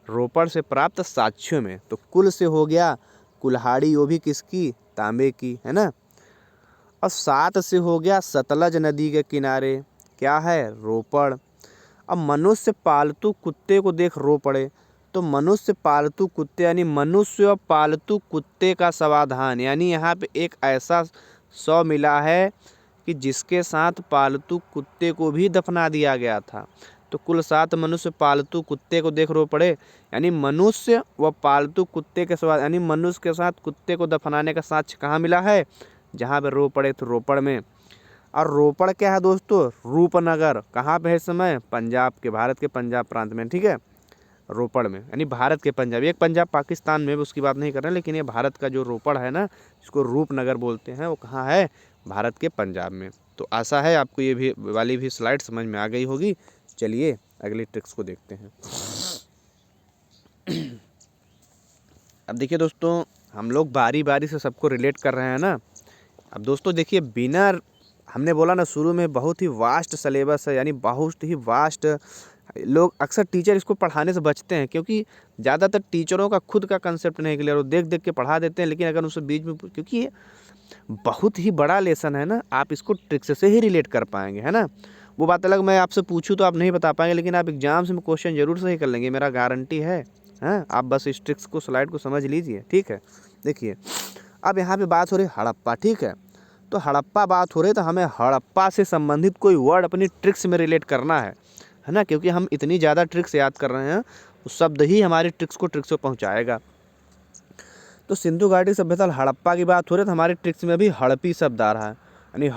रोपड़ से प्राप्त साक्ष्यों में। तो कुल से हो गया कुल्हाड़ी, वो भी किसकी, तांबे की, है ना। और 7 से हो गया सतलज नदी के किनारे, क्या है, रोपड़। अब मनुष्य पालतू कुत्ते को देख रो पड़े, तो मनुष्य पालतू कुत्ते, यानी मनुष्य और पालतू कुत्ते का समाधान, यानी यहाँ पे एक ऐसा सौ मिला है कि जिसके साथ पालतू कुत्ते को भी दफना दिया गया था। तो कुल 7 मनुष्य पालतू कुत्ते को देख रो पड़े, यानी मनुष्य व पालतू कुत्ते के साथ, यानी मनुष्य के साथ कुत्ते को दफनाने का साक्ष्य कहाँ मिला है, जहाँ पे रो पड़े तो रोपड़ में। और रोपड़ क्या है दोस्तों, रूपनगर, कहाँ पे है इस समय, पंजाब के, भारत के पंजाब प्रांत में, ठीक है, रोपड़ में, यानी भारत के पंजाब। एक पंजाब पाकिस्तान में, उसकी बात नहीं कर रहे हैं, लेकिन ये भारत का जो रोपड़ है ना, जिसको रूपनगर बोलते हैं, वो कहाँ है, भारत के पंजाब में। तो आशा है आपको ये भी वाली भी स्लाइड समझ में आ गई होगी। चलिए अगली ट्रिक्स को देखते हैं। अब देखिए दोस्तों, हम लोग बारी बारी से सबको रिलेट कर रहे हैं ना। अब दोस्तों देखिए, बिना, हमने बोला ना शुरू में, बहुत ही वास्ट सिलेबस है, यानी बहुत ही वास्ट। लोग अक्सर टीचर इसको पढ़ाने से बचते हैं, क्योंकि ज़्यादातर टीचरों का खुद का कंसेप्ट नहीं क्लियर, वो देख देख के पढ़ा देते हैं। लेकिन अगर उससे बीच में, क्योंकि ये बहुत ही बड़ा लेसन है ना, आप इसको ट्रिक्स से ही रिलेट कर पाएंगे, है ना। वो बात अलग, मैं आपसे पूछूं तो आप नहीं बता पाएंगे, लेकिन आप एग्जाम्स में क्वेश्चन जरूर सही कर लेंगे, मेरा गारंटी है। हाँ, आप बस इस ट्रिक्स को, स्लाइड को समझ लीजिए, ठीक है। देखिए अब यहाँ पे बात हो रही हड़प्पा, ठीक है। तो हड़प्पा बात हो रही, तो हमें हड़प्पा से संबंधित कोई वर्ड अपनी ट्रिक्स में रिलेट करना है ना, क्योंकि हम इतनी ज़्यादा ट्रिक्स याद कर रहे हैं, उस शब्द ही हमारी ट्रिक्स को ट्रिक्स पे पहुँचाएगा। तो सिंधु घाटी सभ्यता हड़प्पा की बात हो रही है, तो हमारे ट्रिक्स में भी हड़पी शब्द आ रहा है, यानी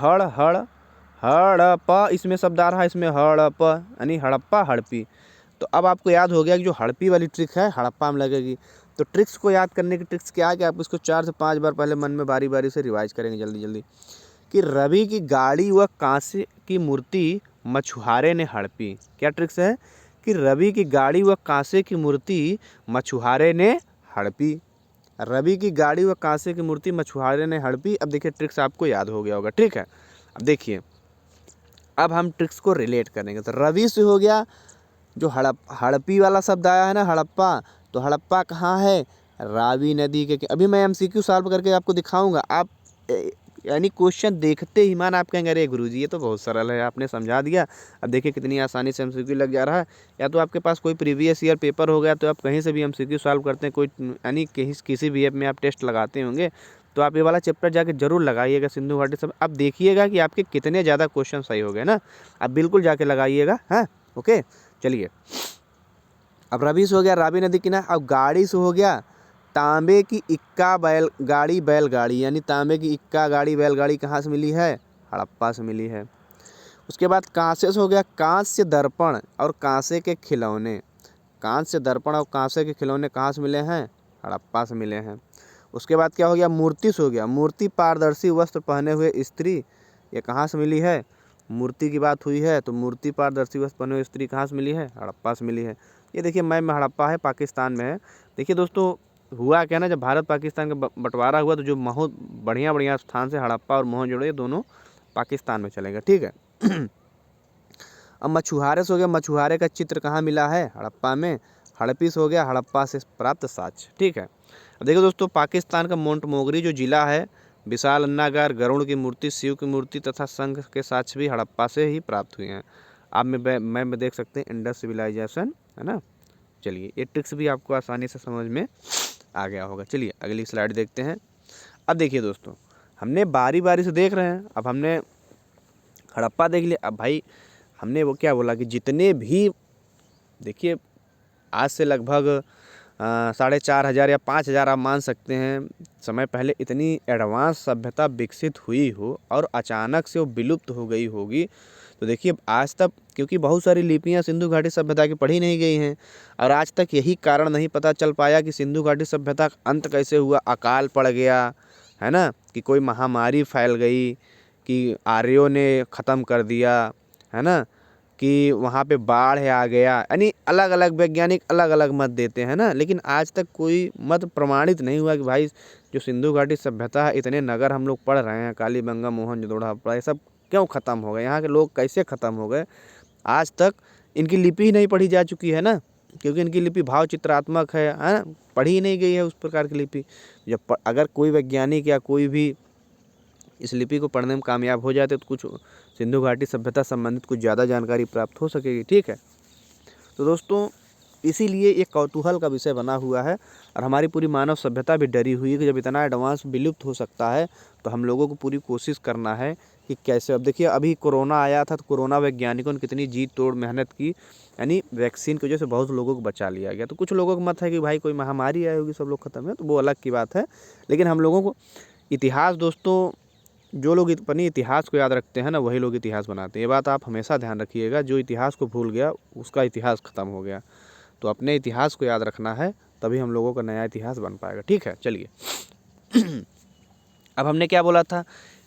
हड़प्पा इसमें शब्द आ रहा है, इसमें हड़प यानी हड़प्पा हड़पी। तो अब आपको याद हो गया कि जो हड़पी वाली ट्रिक है हड़प्पा में लगेगी। तो ट्रिक्स को याद करने की ट्रिक्स क्या है कि आप इसको 4 से 5 बार पहले मन में बारी बारी से रिवाइज करेंगे जल्दी जल्दी, कि रवि की गाड़ी व कांसे की मूर्ति मछुआरे ने हड़पी। क्या ट्रिक्स है कि रवि की गाड़ी व कांसे की मूर्ति मछुआरे ने हड़पी। रवि की गाड़ी व कांसे की मूर्ति मछुआरे ने हड़पी। अब देखिए ट्रिक्स आपको याद हो गया होगा, ठीक है। अब देखिए, अब हम ट्रिक्स को रिलेट करेंगे। तो रवि से हो गया, जो हड़पी वाला शब्द आया है ना हड़प्पा, तो हड़प्पा कहाँ है, रावी नदी के। अभी मैं एमसीक्यू सॉल्व करके आपको दिखाऊंगा, आप यानी क्वेश्चन देखते ही मान आप कहेंगे अरे गुरुजी ये तो बहुत सरल है, आपने समझा दिया। अब देखिए कितनी आसानी से एमसीक्यू लग जा रहा है। या तो आपके पास कोई प्रीवियस ईयर पेपर हो गया, तो आप कहीं से भी एमसीक्यू सॉल्व करते हैं, कोई यानी किसी भी ऐप में आप टेस्ट लगाते होंगे, तो आप ये वाला चैप्टर जाके जरूर लगाइएगा सिंधु घाटी सब। अब देखिएगा कि आपके कितने ज़्यादा क्वेश्चन सही हो गए ना, आप बिल्कुल जाके लगाइएगा। हाँ, ओके, चलिए। अब रवि से हो गया रावी नदी किनारे। अब गाड़ी से हो गया तांबे की इक्का बैलगाड़ी, यानी तांबे की इक्का गाड़ी बैलगाड़ी कहाँ से मिली है, हड़प्पा से मिली है। उसके बाद कांसे से हो गया कांस्य दर्पण और कांसे के खिलौने। कांस्य दर्पण और कांसे के खिलौने कहाँ से मिले हैं, हड़प्पा से मिले हैं। उसके बाद क्या हो गया मूर्ति से हो गया मूर्ति पारदर्शी वस्त्र पहने हुए स्त्री, ये कहाँ से मिली है, मूर्ति की बात हुई है तो मूर्ति पारदर्शी वस्त्र पहने हुए स्त्री कहाँ से मिली है, हड़प्पा से मिली है। ये देखिए मैप में हड़प्पा है, पाकिस्तान में है। देखिए दोस्तों, हुआ क्या ना, जब भारत पाकिस्तान का बंटवारा हुआ तो जो बहुत बढ़िया स्थान से हड़प्पा और मोहनजोदड़ो, ये दोनों पाकिस्तान में चलेगा, ठीक है। अब मछुआरे से हो गया, मछुआरे का चित्र कहाँ मिला है, हड़प्पा में। हड़पी से हो गया हड़प्पा से प्राप्त साक्ष्य, ठीक है। अब देखो दोस्तों, पाकिस्तान का मोंटमोगरी जो जिला है, विशाल अन्नागार, गरुड़ की मूर्ति, शिव की मूर्ति तथा संघ के साक्ष्य भी हड़प्पा से ही प्राप्त हुए हैं। आप में देख सकते हैं इंडस सिविलाइजेशन, है ना। चलिए, ये ट्रिक्स भी आपको आसानी से समझ में आ गया होगा। चलिए अगली स्लाइड देखते हैं। अब देखिए दोस्तों, हमने बारी बारी से देख रहे हैं। अब हमने हड़प्पा देख लिया। अब भाई हमने वो क्या बोला कि जितने भी, देखिए आज से लगभग 4,500 या 5,000 आप मान सकते हैं समय पहले इतनी एडवांस सभ्यता विकसित हुई हो और अचानक से वो विलुप्त हो गई होगी। तो देखिए आज तक, क्योंकि बहुत सारी लिपियां सिंधु घाटी सभ्यता की पढ़ी नहीं गई हैं, और आज तक यही कारण नहीं पता चल पाया कि सिंधु घाटी सभ्यता का अंत कैसे हुआ। अकाल पड़ गया, है ना, कि कोई महामारी फैल गई, कि आर्यों ने ख़त्म कर दिया, है ना, कि वहाँ पे बाढ़ आ गया। यानी अलग अलग वैज्ञानिक अलग अलग मत देते हैं ना, लेकिन आज तक कोई मत प्रमाणित नहीं हुआ कि भाई जो सिंधु घाटी सभ्यता है, इतने नगर हम लोग पढ़ रहे हैं, कालीबंगा, मोहनजोदड़ो, हड़प्पा, ये सब क्यों ख़त्म हो गए, यहाँ के लोग कैसे ख़त्म हो गए। आज तक इनकी लिपि ही नहीं पढ़ी जा चुकी है ना, क्योंकि इनकी लिपि भाव चित्रात्मक है ना, पढ़ी ही नहीं गई है उस प्रकार की लिपि। जब अगर कोई वैज्ञानिक या कोई भी इस लिपि को पढ़ने में कामयाब हो जाते तो कुछ सिंधु घाटी सभ्यता संबंधित कुछ ज़्यादा जानकारी प्राप्त हो सकेगी, ठीक है। तो दोस्तों, इसीलिए ये कौतूहल का विषय बना हुआ है, और हमारी पूरी मानव सभ्यता भी डरी हुई है कि जब इतना एडवांस विलुप्त हो सकता है तो हम लोगों को पूरी कोशिश करना है कि कैसे। अब देखिए अभी कोरोना आया था, तो कोरोना वैज्ञानिकों ने कितनी जी तोड़ मेहनत की, यानी वैक्सीन की वजह से बहुत लोगों को बचा लिया गया। तो कुछ लोगों का मत है कि भाई कोई महामारी आई होगी सब लोग खत्म है, तो वो अलग की बात है। लेकिन हम लोगों को इतिहास, दोस्तों, जो लोग अपने इतिहास को याद रखते हैं ना, वही लोग इतिहास बनाते हैं। ये बात आप हमेशा ध्यान रखिएगा, जो इतिहास को भूल गया उसका इतिहास ख़त्म हो गया। तो अपने इतिहास को याद रखना है, तभी हम लोगों का नया इतिहास बन पाएगा, ठीक है। चलिए अब हमने क्या बोला था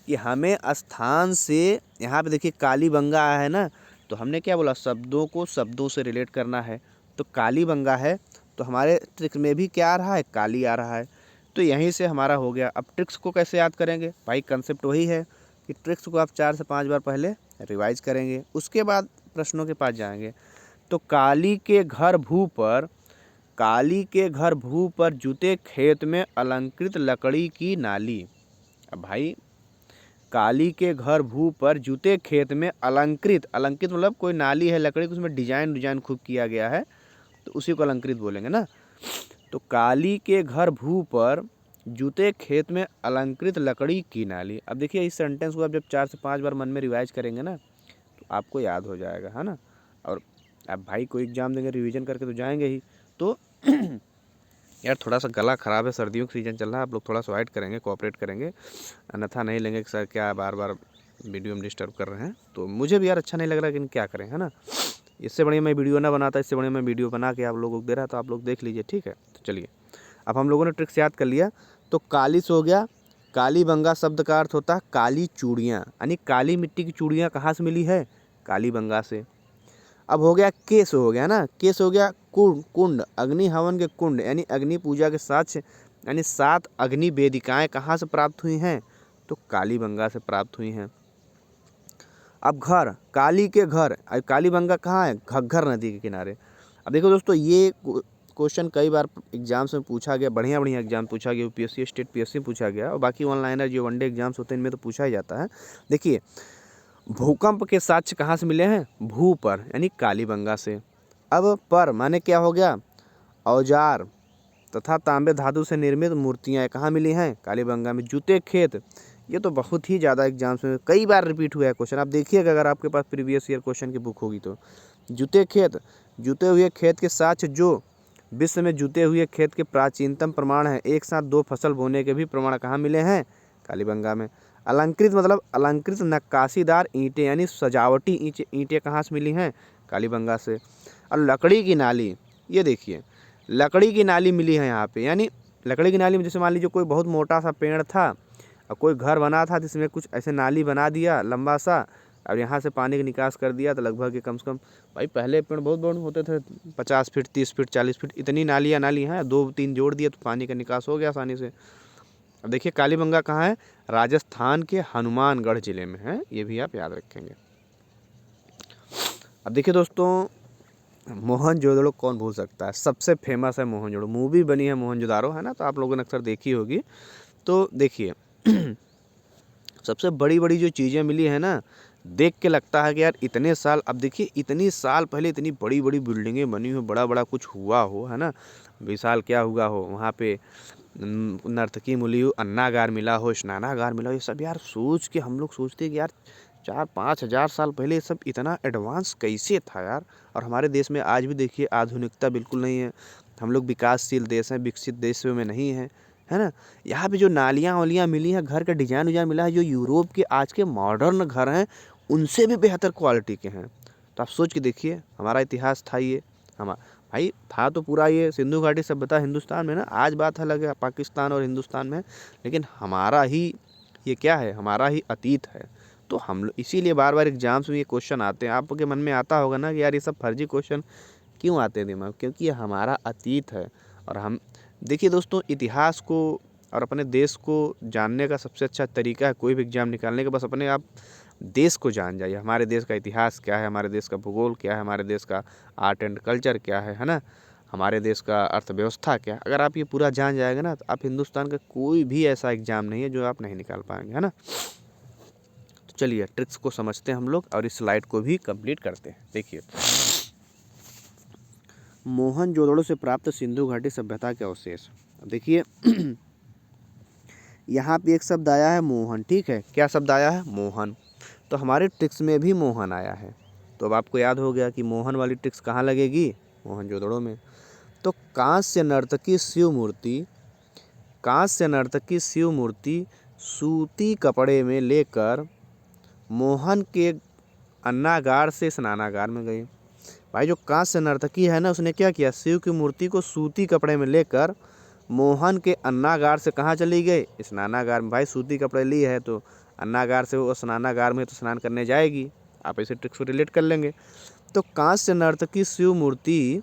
कि हमें स्थान से, यहाँ पे देखिए कालीबंगा आया है ना, तो हमने क्या बोला, शब्दों को शब्दों से रिलेट करना है। तो कालीबंगा है, तो हमारे ट्रिक्स में भी क्या आ रहा है, काली आ रहा है। तो यहीं से हमारा हो गया। अब ट्रिक्स को कैसे याद करेंगे भाई, कंसेप्ट वही है कि ट्रिक्स को आप 4 से 5 बार पहले रिवाइज करेंगे, उसके बाद प्रश्नों के पास जाएंगे। तो काली के घर भू पर जूते खेत में अलंकृत लकड़ी की नाली। अब भाई काली के घर भू पर जूते खेत में अलंकृत मतलब कोई नाली है लकड़ी की, उसमें डिजाइन खूब किया गया है, तो उसी को अलंकृत बोलेंगे ना। तो काली के घर भू पर जूते खेत में अलंकृत लकड़ी की नाली। अब देखिए इस सेंटेंस को आप जब 4 से 5 बार मन में रिवाइज करेंगे ना तो आपको याद हो जाएगा, है ना। और आप भाई कोई एग्जाम देंगे रिवीजन करके तो जाएंगे ही। तो यार थोड़ा सा गला ख़राब है, सर्दियों का सीज़न चल रहा है, आप लोग थोड़ा सा वाइट करेंगे, कोऑपरेट करेंगे, अन्यथा नहीं लेंगे कि सर क्या बार बार वीडियो में डिस्टर्ब कर रहे हैं। तो मुझे भी यार अच्छा नहीं लग रहा, लेकिन क्या करें, है ना। इससे बढ़िया मैं वीडियो ना बनाता, इससे बढ़िया मैं वीडियो बना के आप लोगों को दे रहा, तो आप लोग देख लीजिए, ठीक है। तो चलिए अब हम लोगों ने ट्रिक्स याद कर लिया। तो कालिस हो गया, कालीबंगा शब्द का अर्थ होता है काली चूड़ियाँ, यानी काली मिट्टी की चूड़ियाँ कहाँ से मिली है, कालीबंगा से। अब हो गया केस, हो गया ना, केस हो गया कुंड, कुंड अग्नि हवन के कुंड, यानी अग्नि पूजा के साक्ष्य, यानी 7 अग्नि वेदिकाएँ कहाँ से प्राप्त हुई हैं, तो कालीबंगा से प्राप्त हुई हैं। अब घर, काली के घर, कालीबंगा कहाँ है, घग्घर नदी के किनारे। अब देखो दोस्तों ये क्वेश्चन कई बार एग्जाम्स में पूछा गया, बढ़िया बढ़िया एग्जाम पूछा गया, यूपीएससी स्टेट पीएससी पूछा गया, और बाकी ऑनलाइनर जो वनडे एग्जाम्स होते हैं इनमें तो पूछा ही जाता है। देखिए भूकंप के साक्ष्य कहाँ से मिले हैं, भू पर, यानी कालीबंगा से। अब पर माने क्या हो गया, औजार तथा तांबे धातु से निर्मित मूर्तियाँ कहाँ मिली हैं, कालीबंगा में। जूते खेत, ये तो बहुत ही ज़्यादा एग्जाम्स में कई बार रिपीट हुआ है क्वेश्चन, आप देखिएगा अगर आपके पास प्रीवियस ईयर क्वेश्चन की बुक होगी तो। जूते खेत, जूते हुए खेत के साक्ष्य जो विश्व में जूते हुए खेत के प्राचीनतम प्रमाण है, एक साथ 2 फसल बोने के भी प्रमाण कहाँ मिले हैं, कालीबंगा में। अलंकृत मतलब अलंकृत नक्काशीदार ईंटें, यानी सजावटी ईंटें कहाँ से मिली हैं, कालीबंगा से। और लकड़ी की नाली, ये देखिए लकड़ी की नाली मिली है यहाँ पे, यानी लकड़ी की नाली में जैसे मान लीजिए कोई बहुत मोटा सा पेड़ था और कोई घर बना था जिसमें कुछ ऐसे नाली बना दिया लंबा सा, और यहाँ से पानी का निकास कर दिया, तो लगभग ये कम से कम, भाई पहले पेड़ बहुत बड़े होते थे, 50 फीट 30 फीट 40 फीट, इतनी नाली हैं, 2-3 जोड़ दिए तो पानी का निकास हो गया आसानी से। अब देखिए कालीबंगा कहाँ है, राजस्थान के हनुमानगढ़ जिले में है, ये भी आप याद रखेंगे। अब देखिए दोस्तों मोहनजोदड़ो कौन भूल सकता है, सबसे फेमस है मोहनजोदड़ो, मूवी बनी है मोहनजोदारो, है ना, तो आप लोगों ने अक्सर देखी होगी। तो देखिए सबसे बड़ी बड़ी जो चीज़ें मिली है ना, देख के लगता है कि यार इतने साल, अब देखिए इतनी साल पहले इतनी बड़ी बड़ी बिल्डिंगें बनी हो, बड़ा बड़ा कुछ हुआ हो, है ना, विशाल क्या हुआ हो वहाँ पे, नर्तकी मिली हो, अन्नागार मिला हो, स्नानागार मिला हो, ये सब यार सोच के हम लोग सोचते हैं कि यार 4-5 हज़ार साल पहले ये सब इतना एडवांस कैसे था यार। और हमारे देश में आज भी देखिए आधुनिकता बिल्कुल नहीं है, हम लोग विकासशील देश हैं, विकसित देशों में नहीं हैं, है ना। यहाँ पे जो नालियाँ वालियाँ मिली हैं, घर का डिजाइन विजाइन मिला है, जो यूरोप के आज के मॉडर्न घर हैं उनसे भी बेहतर क्वालिटी के हैं। तो आप सोच के देखिए हमारा इतिहास था ये, हम भाई था तो पूरा ये सिंधु घाटी सभ्यता हिंदुस्तान में ना, आज बात अलग है पाकिस्तान और हिंदुस्तान में, लेकिन हमारा ही ये क्या है, हमारा ही अतीत है। तो हम लोग इसीलिए बार बार एग्जाम्स में ये क्वेश्चन आते हैं, आपके मन में आता होगा ना कि यार ये सब फर्जी क्वेश्चन क्यों आते हैं दिमाग, क्योंकि ये हमारा अतीत है। और हम देखिए दोस्तों इतिहास को और अपने देश को जानने का सबसे अच्छा तरीका है कोई भी एग्जाम निकालने का, बस अपने आप देश को जान जाइए, हमारे देश का इतिहास क्या है, हमारे देश का भूगोल क्या है, हमारे देश का आर्ट एंड कल्चर क्या है ना, हमारे देश का अर्थव्यवस्था क्या है। अगर आप ये पूरा जान जाएंगे ना तो आप हिंदुस्तान का कोई भी ऐसा एग्जाम नहीं है जो आप नहीं निकाल पाएंगे, है ना। तो चलिए ट्रिक्स को समझते हैं हम लोग और इस स्लाइड को भी कंप्लीट करते हैं। देखिए मोहनजोदड़ो से प्राप्त सिंधु घाटी सभ्यता के अवशेष। अब देखिए यहाँ पे एक शब्द आया है मोहन, ठीक है, क्या शब्द आया है, मोहन। तो हमारे ट्रिक्स में भी मोहन आया है, तो अब आपको याद हो गया कि मोहन वाली ट्रिक्स कहाँ लगेगी, मोहनजोदड़ो में। तो कांस्य नर्तकी शिव मूर्ति, कांस्य नर्तकी शिव मूर्ति सूती कपड़े में लेकर मोहन के अन्नागार से स्नानागार में गई। भाई जो कांस्य नर्तकी है ना, उसने क्या किया, शिव की मूर्ति को सूती कपड़े में लेकर मोहन के अन्नागार से कहाँ चली गई, स्नानागार में। भाई सूती कपड़े लिए है तो अन्नागार से वो स्नानागार में तो स्नान करने जाएगी, आप ऐसे ट्रिक्स को रिलेट कर लेंगे। तो कांस्य नर्तकी शिव मूर्ति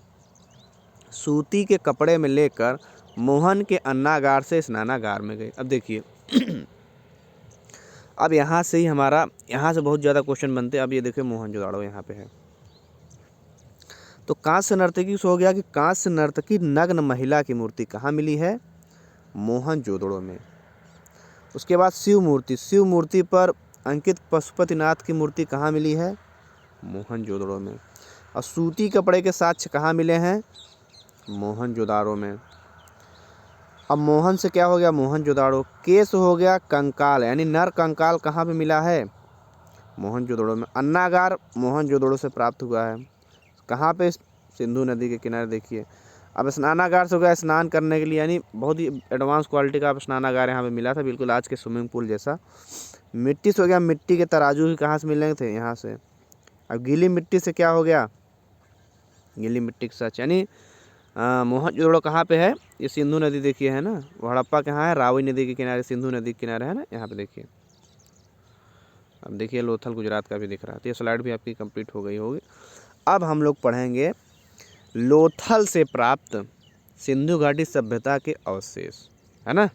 सूती के कपड़े में लेकर मोहन के अन्नागार से स्नानागार में गई। अब देखिए अब यहाँ से ही हमारा, यहाँ से बहुत ज़्यादा क्वेश्चन बनते हैं। अब ये देखिए मोहनजोदड़ो यहाँ पे है। तो कांस्य नर्तकी से हो गया कि कांस्य नर्तकी नग्न महिला की मूर्ति कहाँ मिली है, मोहनजोदड़ो में। उसके बाद शिव मूर्ति, शिव मूर्ति पर अंकित पशुपतिनाथ की मूर्ति कहाँ मिली है, मोहनजोदड़ो में। और सूती कपड़े के साक्ष्य कहाँ मिले हैं, मोहनजोदड़ो में। अब मोहन से क्या हो गया, मोहनजोदाड़ो। केस हो गया कंकाल, यानी नर कंकाल कहाँ पे मिला है, मोहनजोदड़ो में। अन्नागार मोहनजोदड़ो से प्राप्त हुआ है, कहाँ पे, सिंधु नदी के किनारे। देखिए अब स्नानागार से हो गया स्नान करने के लिए, यानी बहुत ही एडवांस क्वालिटी का स्नानागार यहाँ पे मिला था, बिल्कुल आज के स्विमिंग पूल जैसा। मिट्टी से हो गया, मिट्टी के तराजू भी कहाँ से मिले थे, यहाँ से। अब गीली मिट्टी से क्या हो गया, गीली मिट्टी के साथ, यानी मोहनजोदड़ो कहाँ पे है, ये सिंधु नदी देखिए है ना, वो हड़प्पा कहाँ है, रावी नदी के किनारे, सिंधु नदी के किनारे है ना, यहाँ पे देखिए। अब देखिए लोथल गुजरात का भी दिख रहा है। तो ये स्लाइड भी आपकी कंप्लीट हो गई होगी। अब हम लोग पढ़ेंगे लोथल से प्राप्त सिंधु घाटी सभ्यता के अवशेष, है ना।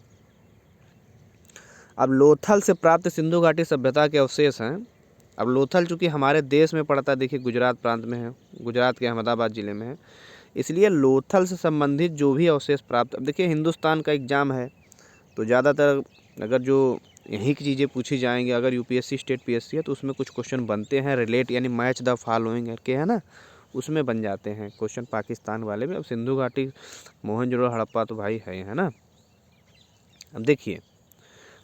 अब लोथल से प्राप्त सिंधु घाटी सभ्यता के अवशेष हैं। अब लोथल चूँकि हमारे देश में पड़ता है, देखिए गुजरात प्रांत में है, गुजरात के अहमदाबाद ज़िले में है, इसलिए लोथल से संबंधित जो भी अवशेष प्राप्त, अब देखिए हिंदुस्तान का एग्ज़ाम है तो ज़्यादातर अगर जो यहीं की चीज़ें पूछी जाएंगी, अगर यूपीएससी स्टेट पीएससी है तो उसमें कुछ क्वेश्चन बनते हैं रिलेट, यानी मैच द फॉलोइंग के, है ना, उसमें बन जाते हैं क्वेश्चन पाकिस्तान वाले में। अब सिंधु घाटी मोहनजोदड़ो हड़प्पा तो भाई है ना। अब देखिए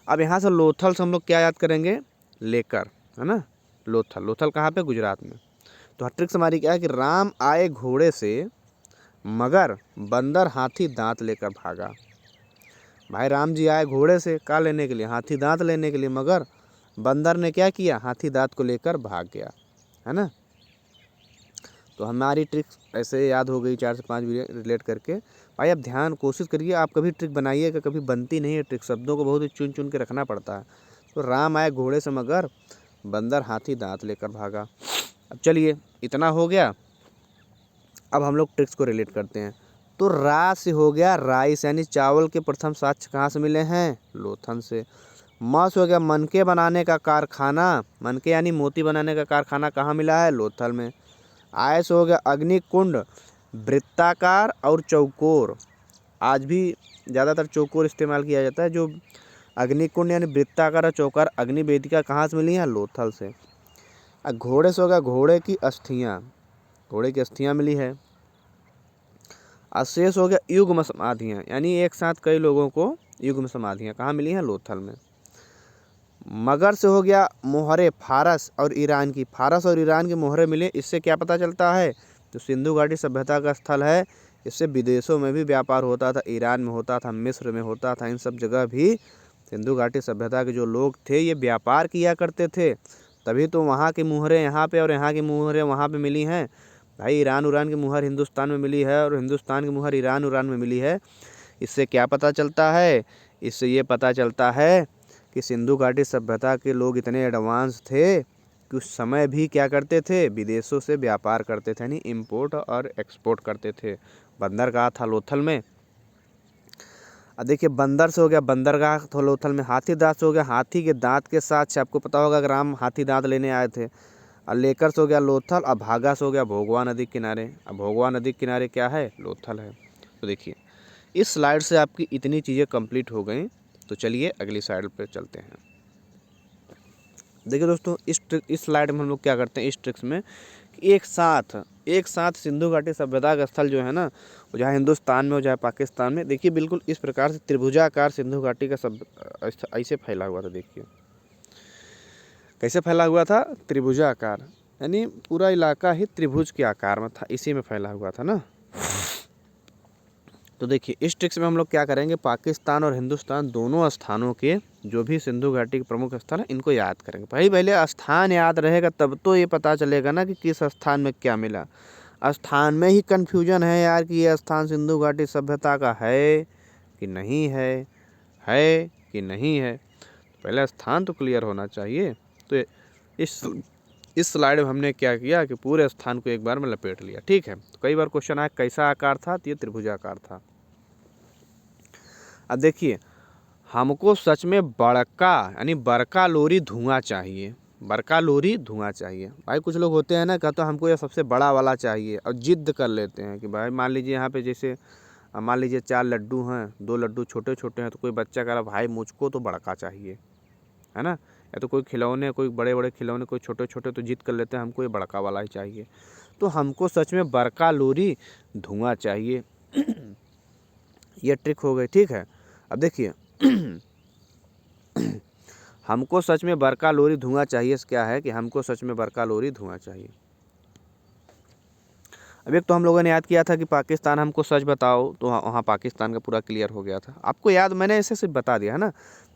अब यहाँ से लोथल से हम लोग क्या याद करेंगे, लेकर, है ना। लोथल, लोथल कहाँ पे, गुजरात में। तो ट्रिक्स हमारी क्या है कि राम आए घोड़े से मगर बंदर हाथी दांत लेकर भागा। भाई राम जी आए घोड़े से क्या लेने के लिए, हाथी दांत लेने के लिए, मगर बंदर ने क्या किया, हाथी दांत को लेकर भाग गया, है ना। तो हमारी ट्रिक्स ऐसे याद हो गई 4 से 5 रिलेट करके। भाई अब ध्यान कोशिश करिए, आप कभी ट्रिक बनाइएगा, कभी बनती नहीं है ट्रिक, शब्दों को बहुत ही चुन चुन के रखना पड़ता है। तो राम आए घोड़े से मगर बंदर हाथी दांत लेकर भागा। अब चलिए इतना हो गया। अब हम लोग ट्रिक्स को रिलेट करते हैं। तो रा से हो गया राइस, यानी चावल के प्रथम साक्ष्य कहाँ से मिले हैं, लोथल से। म से हो गया मनके बनाने का कारखाना, मनके यानी मोती बनाने का कारखाना कहाँ मिला है, लोथल में। आय से हो गया अग्निकुंड, वृत्ताकार और चौकोर, आज भी ज़्यादातर चौकोर इस्तेमाल किया जाता है। जो अग्निकुंड यानी वृत्ताकार और चौकार अग्नि वेदिका कहाँ से मिली है, लोथल से। घोड़े से हो गया घोड़े की अस्थियाँ, घोड़े की अस्थियाँ मिली है। शेष हो गया युग्म समाधियाँ, यानी एक साथ कई लोगों को युग्म समाधियाँ कहाँ मिली हैं, लोथल में। मगर से हो गया मोहरे, फारस और ईरान की, फारस और ईरान की मोहरे मिले। इससे क्या पता चलता है, तो सिंधु घाटी सभ्यता का स्थल है। इससे विदेशों में भी व्यापार होता था, ईरान में होता था, मिस्र में होता था, इन सब जगह भी सिंधु घाटी सभ्यता के जो लोग थे ये व्यापार किया करते थे। तभी तो वहाँ की मुहरें यहाँ पे और यहाँ की मुहरें वहाँ पे मिली हैं। भाई ईरान उरान की मुहर हिंदुस्तान में मिली है और हिंदुस्तान की मुहर ईरान उरान में मिली है। इससे क्या पता चलता है, इससे ये पता चलता है कि सिंधु घाटी सभ्यता के लोग इतने एडवांस थे कि उस समय भी क्या करते थे, विदेशों से व्यापार करते थे, यानी इम्पोर्ट और एक्सपोर्ट करते थे। बंदरगाह था लोथल में। अब देखिए बंदर से हो गया बंदरगाह था लोथल में। हाथी दांत से हो गया हाथी के दांत के साथ से, आपको पता होगा कि राम हाथी दांत लेने आए थे। और लेकर से हो गया लोथल। अब भागा से हो गया भोगवा नदी के किनारे। अब भोगवा नदी के किनारे क्या है, लोथल है। तो देखिए इस स्लाइड से आपकी इतनी चीज़ें कंप्लीट हो गई। तो चलिए अगली स्लाइड पर चलते हैं। देखिए दोस्तों इस स्लाइड में हम लोग क्या करते हैं, इस ट्रिक्स में कि एक साथ सिंधु घाटी सभ्यता का स्थल जो है ना, वो चाहे हिंदुस्तान में हो चाहे पाकिस्तान में, देखिए बिल्कुल इस प्रकार से त्रिभुजाकार सिंधु घाटी का सब ऐसे फैला हुआ था। देखिए कैसे फैला हुआ था, त्रिभुजाकार, यानी पूरा इलाका ही त्रिभुज के आकार में था, इसी में फैला हुआ था ना। तो देखिए इस ट्रिक्स में हम लोग क्या करेंगे, पाकिस्तान और हिंदुस्तान दोनों स्थानों के जो भी सिंधु घाटी के प्रमुख स्थल हैं इनको याद करेंगे। भाई पहले स्थान याद रहेगा तब तो ये पता चलेगा ना कि किस स्थान में क्या मिला। स्थान में ही कन्फ्यूजन है यार कि ये स्थान सिंधु घाटी सभ्यता का है कि नहीं है कि नहीं है। पहले स्थान तो क्लियर होना चाहिए। तो इस स्लाइड में हमने क्या किया कि पूरे स्थान को एक बार में लपेट लिया। ठीक है, तो कई बार क्वेश्चन आया कैसा आकार था, तो ये त्रिभुजाकार था। अब देखिए हमको सच में बड़का यानी बड़का लोरी धुआं चाहिए, बड़का लोरी धुआं चाहिए। भाई कुछ लोग होते हैं ना, कहते हैं हमको ये सबसे बड़ा वाला चाहिए और जिद्द कर लेते हैं कि भाई मान लीजिए यहाँ पे जैसे मान लीजिए 4 लड्डू हैं, 2 लड्डू छोटे छोटे हैं, तो कोई बच्चा कह रहा भाई मुझको तो बड़का चाहिए, है ना। या तो कोई खिलौने, कोई बड़े बड़े खिलौने, कोई छोटे छोटे, तो जिद कर लेते हैं हमको ये बड़का वाला ही चाहिए। तो हमको सच में बड़का लोरी धुआं चाहिए। ये ट्रिक हो गई, ठीक है। अब देखिए हमको सच में बरका लोरी धुआं चाहिए, क्या है कि हमको सच में बरका लोरी धुआं चाहिए। अब एक तो हम लोगों ने याद किया था कि पाकिस्तान हमको सच बताओ, तो वहाँ पाकिस्तान का पूरा क्लियर हो गया था। आपको याद मैंने ऐसे सिर्फ बता दिया है ना।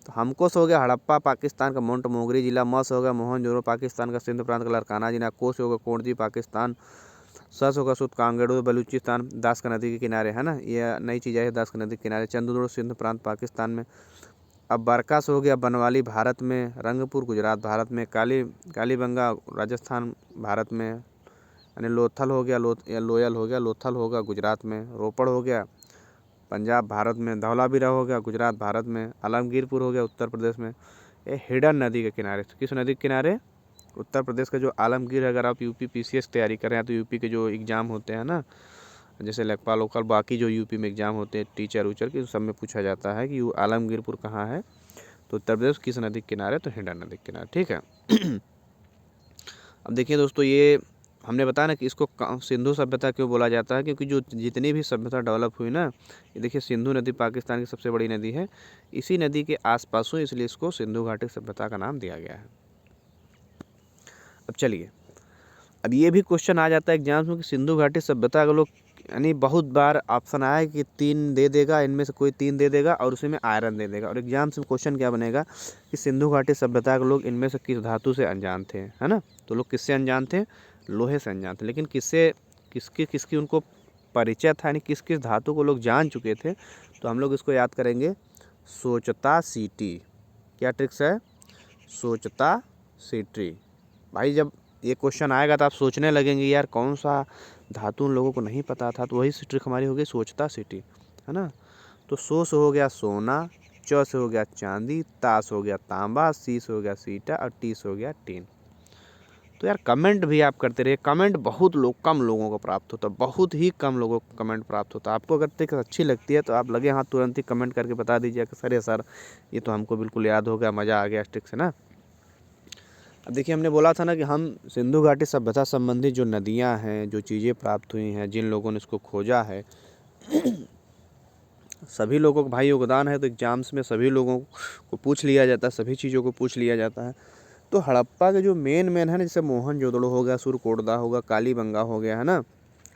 तो हमको से हो गया हड़प्पा पाकिस्तान का मोंट मोगरी जिला, म से हो गया मोहनजोदड़ो पाकिस्तान का सिंध प्रांत का लरकाना जिला, को से होगा कोणजी पाकिस्तान, स से होगा सुत कांगड़ो बलूचिस्तान दास का नदी के किनारे है ना, ये नई चीज़ है दास का नदी के किनारे, चंदूदड़ो सिंध प्रांत पाकिस्तान में। अब बरका से हो गया बनवाली भारत में, रंगपुर गुजरात भारत में, कालीबंगा राजस्थान भारत में, यानी लोथल हो गया लोयल हो गया लोथल होगा गुजरात में, रोपड़ हो गया पंजाब भारत में, धौलावीरा हो गया गुजरात भारत में, आलमगीरपुर हो गया उत्तर प्रदेश में। ये हिडन नदी के किनारे, किस नदी के किनारे? उत्तर प्रदेश का जो आलमगीर, अगर आप यूपी पीसीएस तैयारी कर रहे हैं तो यूपी के जो एग्ज़ाम होते हैं ना, जैसे लेखपाल लोकल बाकी जो यूपी में एग्ज़ाम होते हैं टीचर उचर के, सब में पूछा जाता है कि आलमगीरपुर कहाँ है, तो उत्तर प्रदेश किस नदी के किनारे, तो हिडन नदी के किनारे, ठीक है। अब देखिए दोस्तों, ये हमने बताया ना कि इसको सिंधु सभ्यता क्यों बोला जाता है, क्योंकि जो जितनी भी सभ्यता डेवलप हुई ना, ये देखिए सिंधु नदी पाकिस्तान की सबसे बड़ी नदी है, इसी नदी के आसपास हुई, इसलिए इसको सिंधु घाटी सभ्यता का नाम दिया गया है। अब चलिए, अब ये भी क्वेश्चन आ जाता है एग्जाम्स में कि सिंधु घाटी सभ्यता का लोग, यानी बहुत बार ऑप्शन आया है कि 3 दे देगा, इनमें से कोई 3 दे देगा और उसी में आयरन दे देगा, और एग्जाम्स में क्वेश्चन क्या बनेगा कि सिंधु घाटी सभ्यता के लोग इनमें से किस धातु से अनजान थे, है ना। तो लोग किससे अनजान थे? लोहे से अनजान थे, लेकिन किसकी उनको परिचय था, यानी किस किस धातु को लोग जान चुके थे। तो हम लोग इसको याद करेंगे, सोचता सीटी। क्या ट्रिक्स है? सोचता सीटी। भाई जब ये क्वेश्चन आएगा तो आप सोचने लगेंगे यार कौन सा धातु उन लोगों को नहीं पता था, तो वही ट्रिक हमारी हो गई सोचता सीटी, है ना। तो सो से हो गया सोना, च से हो गया चांदी, ता से हो गया तांबा, सी से हो गया सीटा और टी से हो गया टीन। तो यार कमेंट भी आप करते रहिए, कमेंट बहुत कम लोगों को प्राप्त होता है, बहुत ही कम लोगों को कमेंट प्राप्त होता है। आपको अगर ट्रिक अच्छी लगती है तो आप लगे हाथ तुरंत ही कमेंट करके बता दीजिए कि सर ये तो हमको बिल्कुल याद हो गया, मज़ा आ गया इस ट्रिक से ना। अब देखिए, हमने बोला था ना कि हम सिंधु घाटी सभ्यता संबंधी जो नदियां हैं, जो चीज़ें प्राप्त हुई हैं, जिन लोगों ने इसको खोजा है, सभी लोगों का भाई योगदान है। तो एग्जाम्स में सभी लोगों को पूछ लिया जाता है, सभी चीज़ों को पूछ लिया जाता है। तो हड़प्पा के जो मेन है ना, जैसे मोहनजोदड़ो हो गया, सुरकोटदा होगा, कालीबंगा हो गया, है ना,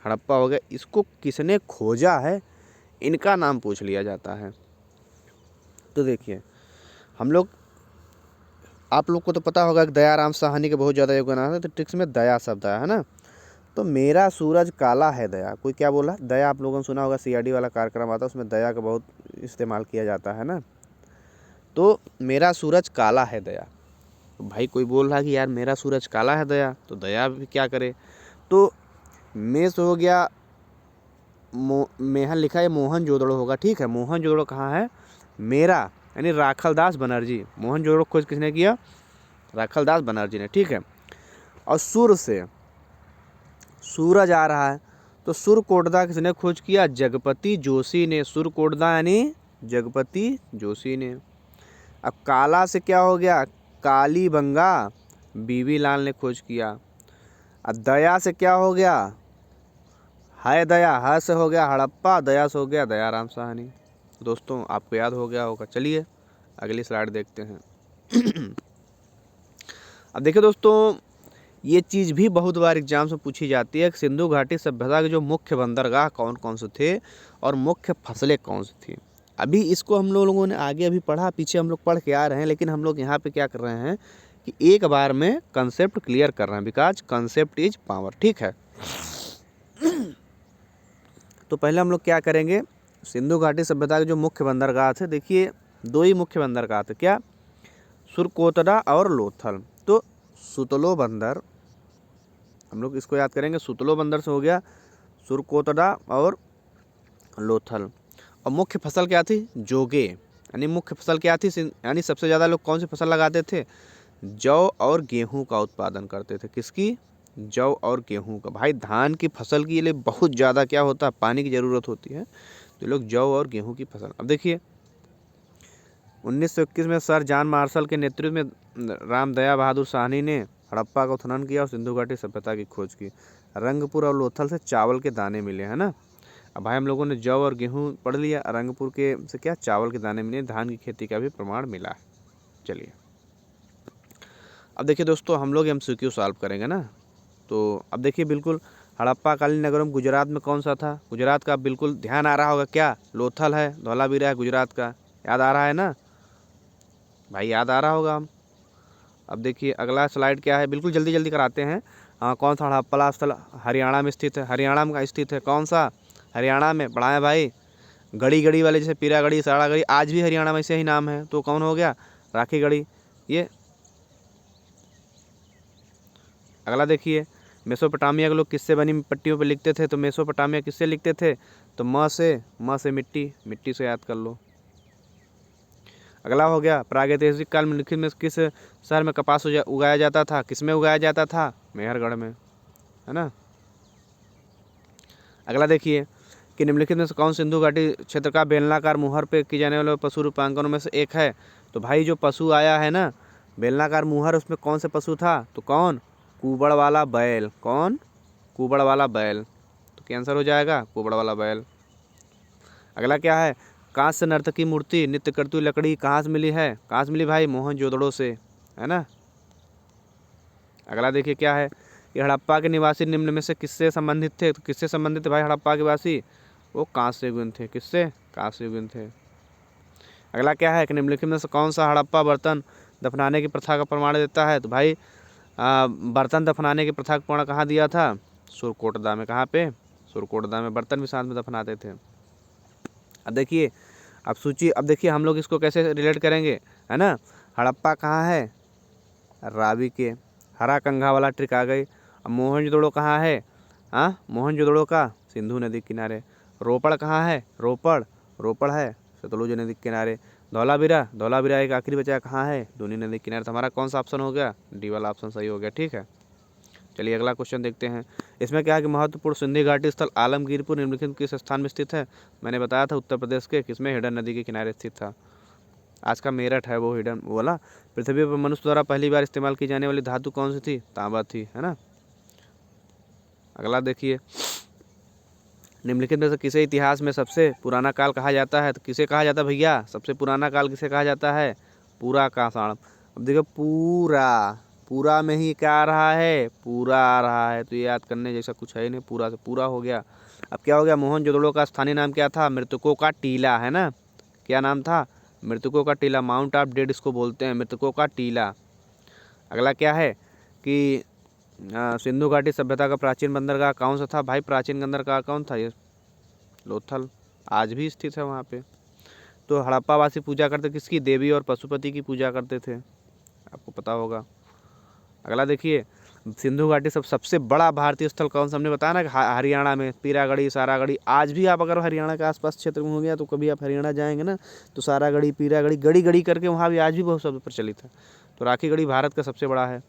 हड़प्पा हो गया, इसको किसने खोजा है, इनका नाम पूछ लिया जाता है। तो देखिए, हम लोग, आप लोग को तो पता होगा कि दयाराम साहनी के बहुत ज़्यादा योगदान है, तो ट्रिक्स में दया शब्द है ना। तो मेरा सूरज काला है दया, कोई क्या बोला? दया आप लोगों ने सुना होगा, सीआरडी वाला कार्यक्रम आता है, उसमें दया का बहुत इस्तेमाल किया जाता है ना। तो मेरा सूरज काला है दया, तो भाई कोई बोल रहा है कि यार मेरा सूरज काला है दया, तो दया भी क्या करे? तो में से हो गया मेहन लिखा है, मोहनजोदड़ो होगा, ठीक है। मोहनजोदड़ो कहाँ है? मेरा यानी राखलदास बनर्जी, मोहनजोदड़ो खोज किसने किया? राखलदास बनर्जी ने, ठीक है। और सुर से सूरज आ रहा है, तो सुरकोटदा किसने खोज किया? जगपति जोशी ने, सुरकोटदा यानी जगपति जोशी ने। अब काला से क्या हो गया? कालीबंगा बीबी लाल ने खोज किया। अब दया से क्या हो गया? हाय दया, हा से हो गया हड़प्पा, दया से हो गया दयाराम साहनी। दोस्तों आपको याद हो गया होगा। चलिए अगली स्लाइड देखते हैं। अब देखिए दोस्तों, ये चीज़ भी बहुत बार एग्जाम से पूछी जाती है कि सिंधु घाटी सभ्यता के जो मुख्य बंदरगाह कौन कौन से थे और मुख्य फसलें कौन सी थी। अभी इसको हम लोगों ने आगे अभी पढ़ा, पीछे हम लोग पढ़ के आ रहे हैं, लेकिन हम लोग यहाँ पे क्या कर रहे हैं कि एक बार में कंसेप्ट क्लियर कर रहे हैं, बिकॉज कंसेप्ट इज पावर, ठीक है। तो पहले हम लोग क्या करेंगे, सिंधु घाटी सभ्यता के जो मुख्य बंदरगाह थे, देखिए 2 ही मुख्य बंदरगाह थे, क्या? सुरकोटड़ा और लोथल। तो सुतलो बंदर, हम लोग इसको याद करेंगे, सुतलो बंदर से हो गया सुरकोटड़ा और लोथल। और मुख्य फसल क्या थी? जोगे, यानी मुख्य फसल क्या थी, यानी सबसे ज़्यादा लोग कौन सी फसल लगाते थे? जौ और गेहूं का उत्पादन करते थे। किसकी? जौ और गेहूं का। भाई धान की फसल के लिए बहुत ज़्यादा क्या होता है? पानी की ज़रूरत होती है, तो लोग जौ और गेहूं की फसल। अब देखिए 1921 में सर जॉन मार्शल के नेतृत्व में राम दया बहादुर साहनी ने हड़प्पा का उत्खनन किया और सिंधु घाटी सभ्यता की खोज की। रंगपुर और लोथल से चावल के दाने मिले, है ना। अब भाई हम लोगों ने जौ और गेहूँ पढ़ लिया, रंगपुर के से क्या चावल के दाने मिले, धान की खेती का भी प्रमाण मिला है। चलिए अब देखिए दोस्तों, हम लोग MCQ सॉल्व करेंगे ना। तो अब देखिए बिल्कुल, हड़प्पा कालीन नगरम गुजरात में कौन सा था? गुजरात का बिल्कुल ध्यान आ रहा होगा क्या? लोथल है, धौलावीरा है गुजरात का, याद आ रहा है ना भाई? याद आ रहा होगा। हम अब देखिए अगला स्लाइड क्या है, बिल्कुल जल्दी जल्दी कराते हैं। कौन सा हड़प्पा स्थल हरियाणा में स्थित है? हरियाणा में स्थित है। कौन सा? हरियाणा में बढ़ाएं भाई। गढ़ी गढ़ी वाले जैसे पीरागढ़ी, साड़ागढ़ी, आज भी हरियाणा में ऐसे ही नाम है। तो कौन हो गया? राखीगढ़ी। ये अगला देखिए, मेसोपोटामिया के लोग किससे बनी पट्टियों पे लिखते थे? तो मेसोपोटामिया किससे लिखते थे? तो म से मिट्टी, मिट्टी से याद कर लो। अगला हो गया, प्रागैतिहासिक काल में लिखित में किस शहर में कपास उगाया जाता था? किस में उगाया जाता था? मेहरगढ़ में, है ना। अगला देखिए कि निम्नलिखित में से कौन सिंधु घाटी क्षेत्र का बेलनाकार मुहर पे की जाने वाले पशु रूपांकनों में से एक है? तो भाई जो पशु आया है ना बेलनाकार मुहर, उसमें कौन से पशु था? तो कौन? कुबड़ वाला बैल। कौन? कुबड़ वाला बैल। तो कैंसर हो जाएगा कुबड़ वाला बैल। अगला क्या है, कांस्य नर्तकी मूर्ति नित्य करती हुई लकड़ी कहाँ से मिली है? कहाँ से मिली भाई? मोहनजोदड़ो से, है ना। अगला देखिए क्या है, ये हड़प्पा के निवासी निम्न में से किससे संबंधित थे? तो किससे संबंधित थे भाई हड़प्पा के वासी? वो कांस्य युगीन थे। किससे? कांस्य युगीन थे। अगला क्या है कि निम्नलिखित में से कौन सा हड़प्पा बर्तन दफनाने की प्रथा का प्रमाण देता है? तो भाई बर्तन दफनाने की प्रथा का प्रमाण कहाँ दिया था? सुरकोटदा में। कहाँ पे? सुरकोटदा में। बर्तन भी साथ में दफनाते थे। अब देखिए, अब देखिए हम लोग इसको कैसे रिलेट करेंगे, है ना। हड़प्पा कहाँ है? रावी के। हरा कंघा वाला ट्रिक आ गई। अब मोहनजोदड़ो कहाँ है? हाँ, मोहनजोदड़ो का सिंधु नदी के किनारे। रोपड़ कहाँ है? रोपड़ है सतलुज नदी के किनारे। धौलावीरा एक आखिरी बचा कहाँ है? दूनी नदी के किनारे। तो हमारा कौन सा ऑप्शन हो गया? डी वाला ऑप्शन सही हो गया। ठीक है, चलिए अगला क्वेश्चन देखते हैं। इसमें क्या है कि महत्वपूर्ण सिंधी घाटी स्थल आलमगीरपुर निम्नलिखित किस स्थान में स्थित है? मैंने बताया था उत्तर प्रदेश के किसमें? हिडन नदी के किनारे स्थित था। आज का मेरठ है वो हिडन वाला। पृथ्वी पर मनुष्य द्वारा पहली बार इस्तेमाल की जाने वाली धातु कौन सी थी? तांबा थी, है ना। अगला देखिए, निम्नलिखित में से किसे इतिहास में सबसे पुराना काल कहा जाता है? तो किसे कहा जाता है भैया? सबसे पुराना काल किसे कहा जाता है? पूरा का साण। अब देखो पूरा में ही क्या आ रहा है? पूरा आ रहा है। तो ये याद करने जैसा कुछ है नहीं, पूरा से पूरा हो गया। अब क्या हो गया? मोहनजोदड़ो का स्थानीय नाम क्या था? मृतकों का टीला, है ना। क्या नाम था? मृतकों का टीला। माउंट ऑफ डेड इसको बोलते हैं, मृतकों का टीला। अगला क्या है कि सिंधु घाटी सभ्यता का प्राचीन बंदरगाह कौन सा था? भाई प्राचीन बंदरगाह कौन था? ये लोथल, आज भी स्थित है वहाँ पे। तो हड़प्पा वासी पूजा करते किसकी? देवी और पशुपति की पूजा करते थे, आपको पता होगा। अगला देखिए, सिंधु घाटी सबसे बड़ा भारतीय स्थल कौन सा? हमने बताया ना कि हरियाणा में पीरागढ़ी, सारागढ़ी। आज भी आप अगर हरियाणा के आसपास क्षेत्र में हो गया तो कभी आप हरियाणा जाएंगे ना तो सारागढ़ी, पीरागढ़ी, गढ़ी गढ़ी करके वहाँ भी आज भी बहुत शब्द प्रचलित है। तो राखीगढ़ी भारत का सबसे बड़ा है।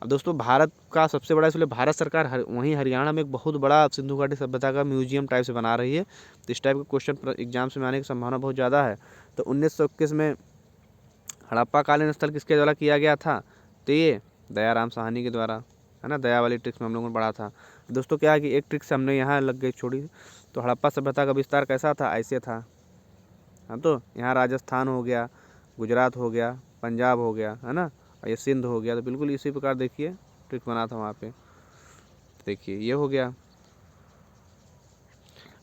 अब दोस्तों भारत का सबसे बड़ा, इसलिए भारत सरकार वहीं हरियाणा में एक बहुत बड़ा सिंधु घाटी सभ्यता का म्यूजियम टाइप से बना रही है। तो इस टाइप के क्वेश्चन एग्जाम में आने की संभावना बहुत ज़्यादा है। तो 1921 में हड़प्पा कालीन स्थल किसके द्वारा किया गया था? तो ये दयाराम साहनी के द्वारा, है ना। दया वाली ट्रिक्स में हम लोगों ने पढ़ा था। दोस्तों क्या है कि एक ट्रिक्स हमने यहाँ लग गई छोड़ी। तो हड़प्पा सभ्यता का विस्तार कैसा था? ऐसे था। हाँ, तो यहाँ राजस्थान हो गया, गुजरात हो गया, पंजाब हो गया, है ना, और ये सिंध हो गया। तो बिल्कुल इसी प्रकार देखिए ट्रिक बना था वहाँ पे। देखिए ये हो गया।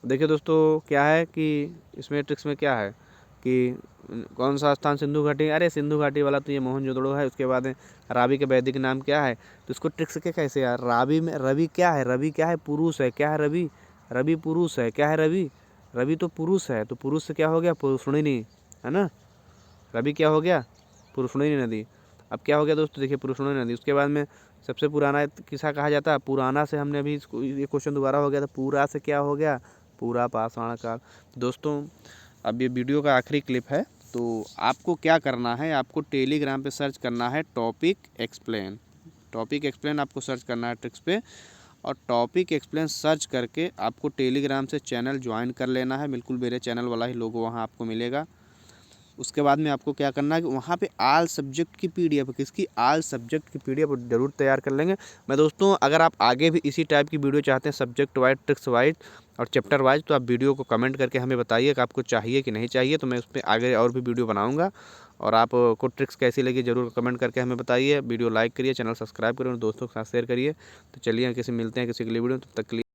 देखिए दोस्तों क्या है कि इसमें ट्रिक्स में क्या है कि कौन सा स्थान सिंधु घाटी? अरे सिंधु घाटी वाला तो ये मोहनजोदड़ो है। उसके बाद रावी के वैदिक नाम क्या है? तो इसको ट्रिक्स के कैसे यार? रावी में रवि क्या है? रवि क्या है? पुरुष है। क्या है? रवि। रवि पुरुष है। क्या है? रवि। रवि तो पुरुष है। तो पुरुष से क्या हो गया? पुरुषिणी, है ना। रवि क्या हो गया? पुरुषिणी नदी। अब क्या हो गया दोस्तों? देखिए पुरुषिणी नदी। उसके बाद में सबसे पुराना किसा कहा जाता है? पुराना से हमने अभी ये क्वेश्चन दोबारा हो गया था। पूरा से क्या हो गया? पूरा पाषाण काल। दोस्तों अब ये वीडियो का आखिरी क्लिप है। तो आपको क्या करना है? आपको टेलीग्राम पे सर्च करना है टॉपिक एक्सप्लेन आपको सर्च करना है ट्रिक्स पे। और टॉपिक एक्सप्लेन सर्च करके आपको टेलीग्राम से चैनल ज्वाइन कर लेना है। बिल्कुल मेरे चैनल वाला ही लोगो वहाँ आपको मिलेगा। उसके बाद में आपको क्या करना है कि वहाँ पे आल सब्जेक्ट की PDF, किसकी? आल सब्जेक्ट की PDF जरूर तैयार कर लेंगे। मैं दोस्तों अगर आप आगे भी इसी टाइप की वीडियो चाहते हैं सब्जेक्ट वाइज, ट्रिक्स वाइज, और चैप्टर वाइज, तो आप वीडियो को कमेंट करके हमें बताइए कि आपको चाहिए कि नहीं चाहिए, तो मैं उस पर आगे और भी वीडियो बनाऊँगा। और आपको ट्रिक्स कैसी लगी ज़रूर कमेंट करके हमें बताइए। वीडियो लाइक करिए, चैनल सब्सक्राइब करिए और दोस्तों के साथ शेयर करिए। तो चलिए किसी मिलते हैं किसी अगली वीडियो, तब तक के लिए।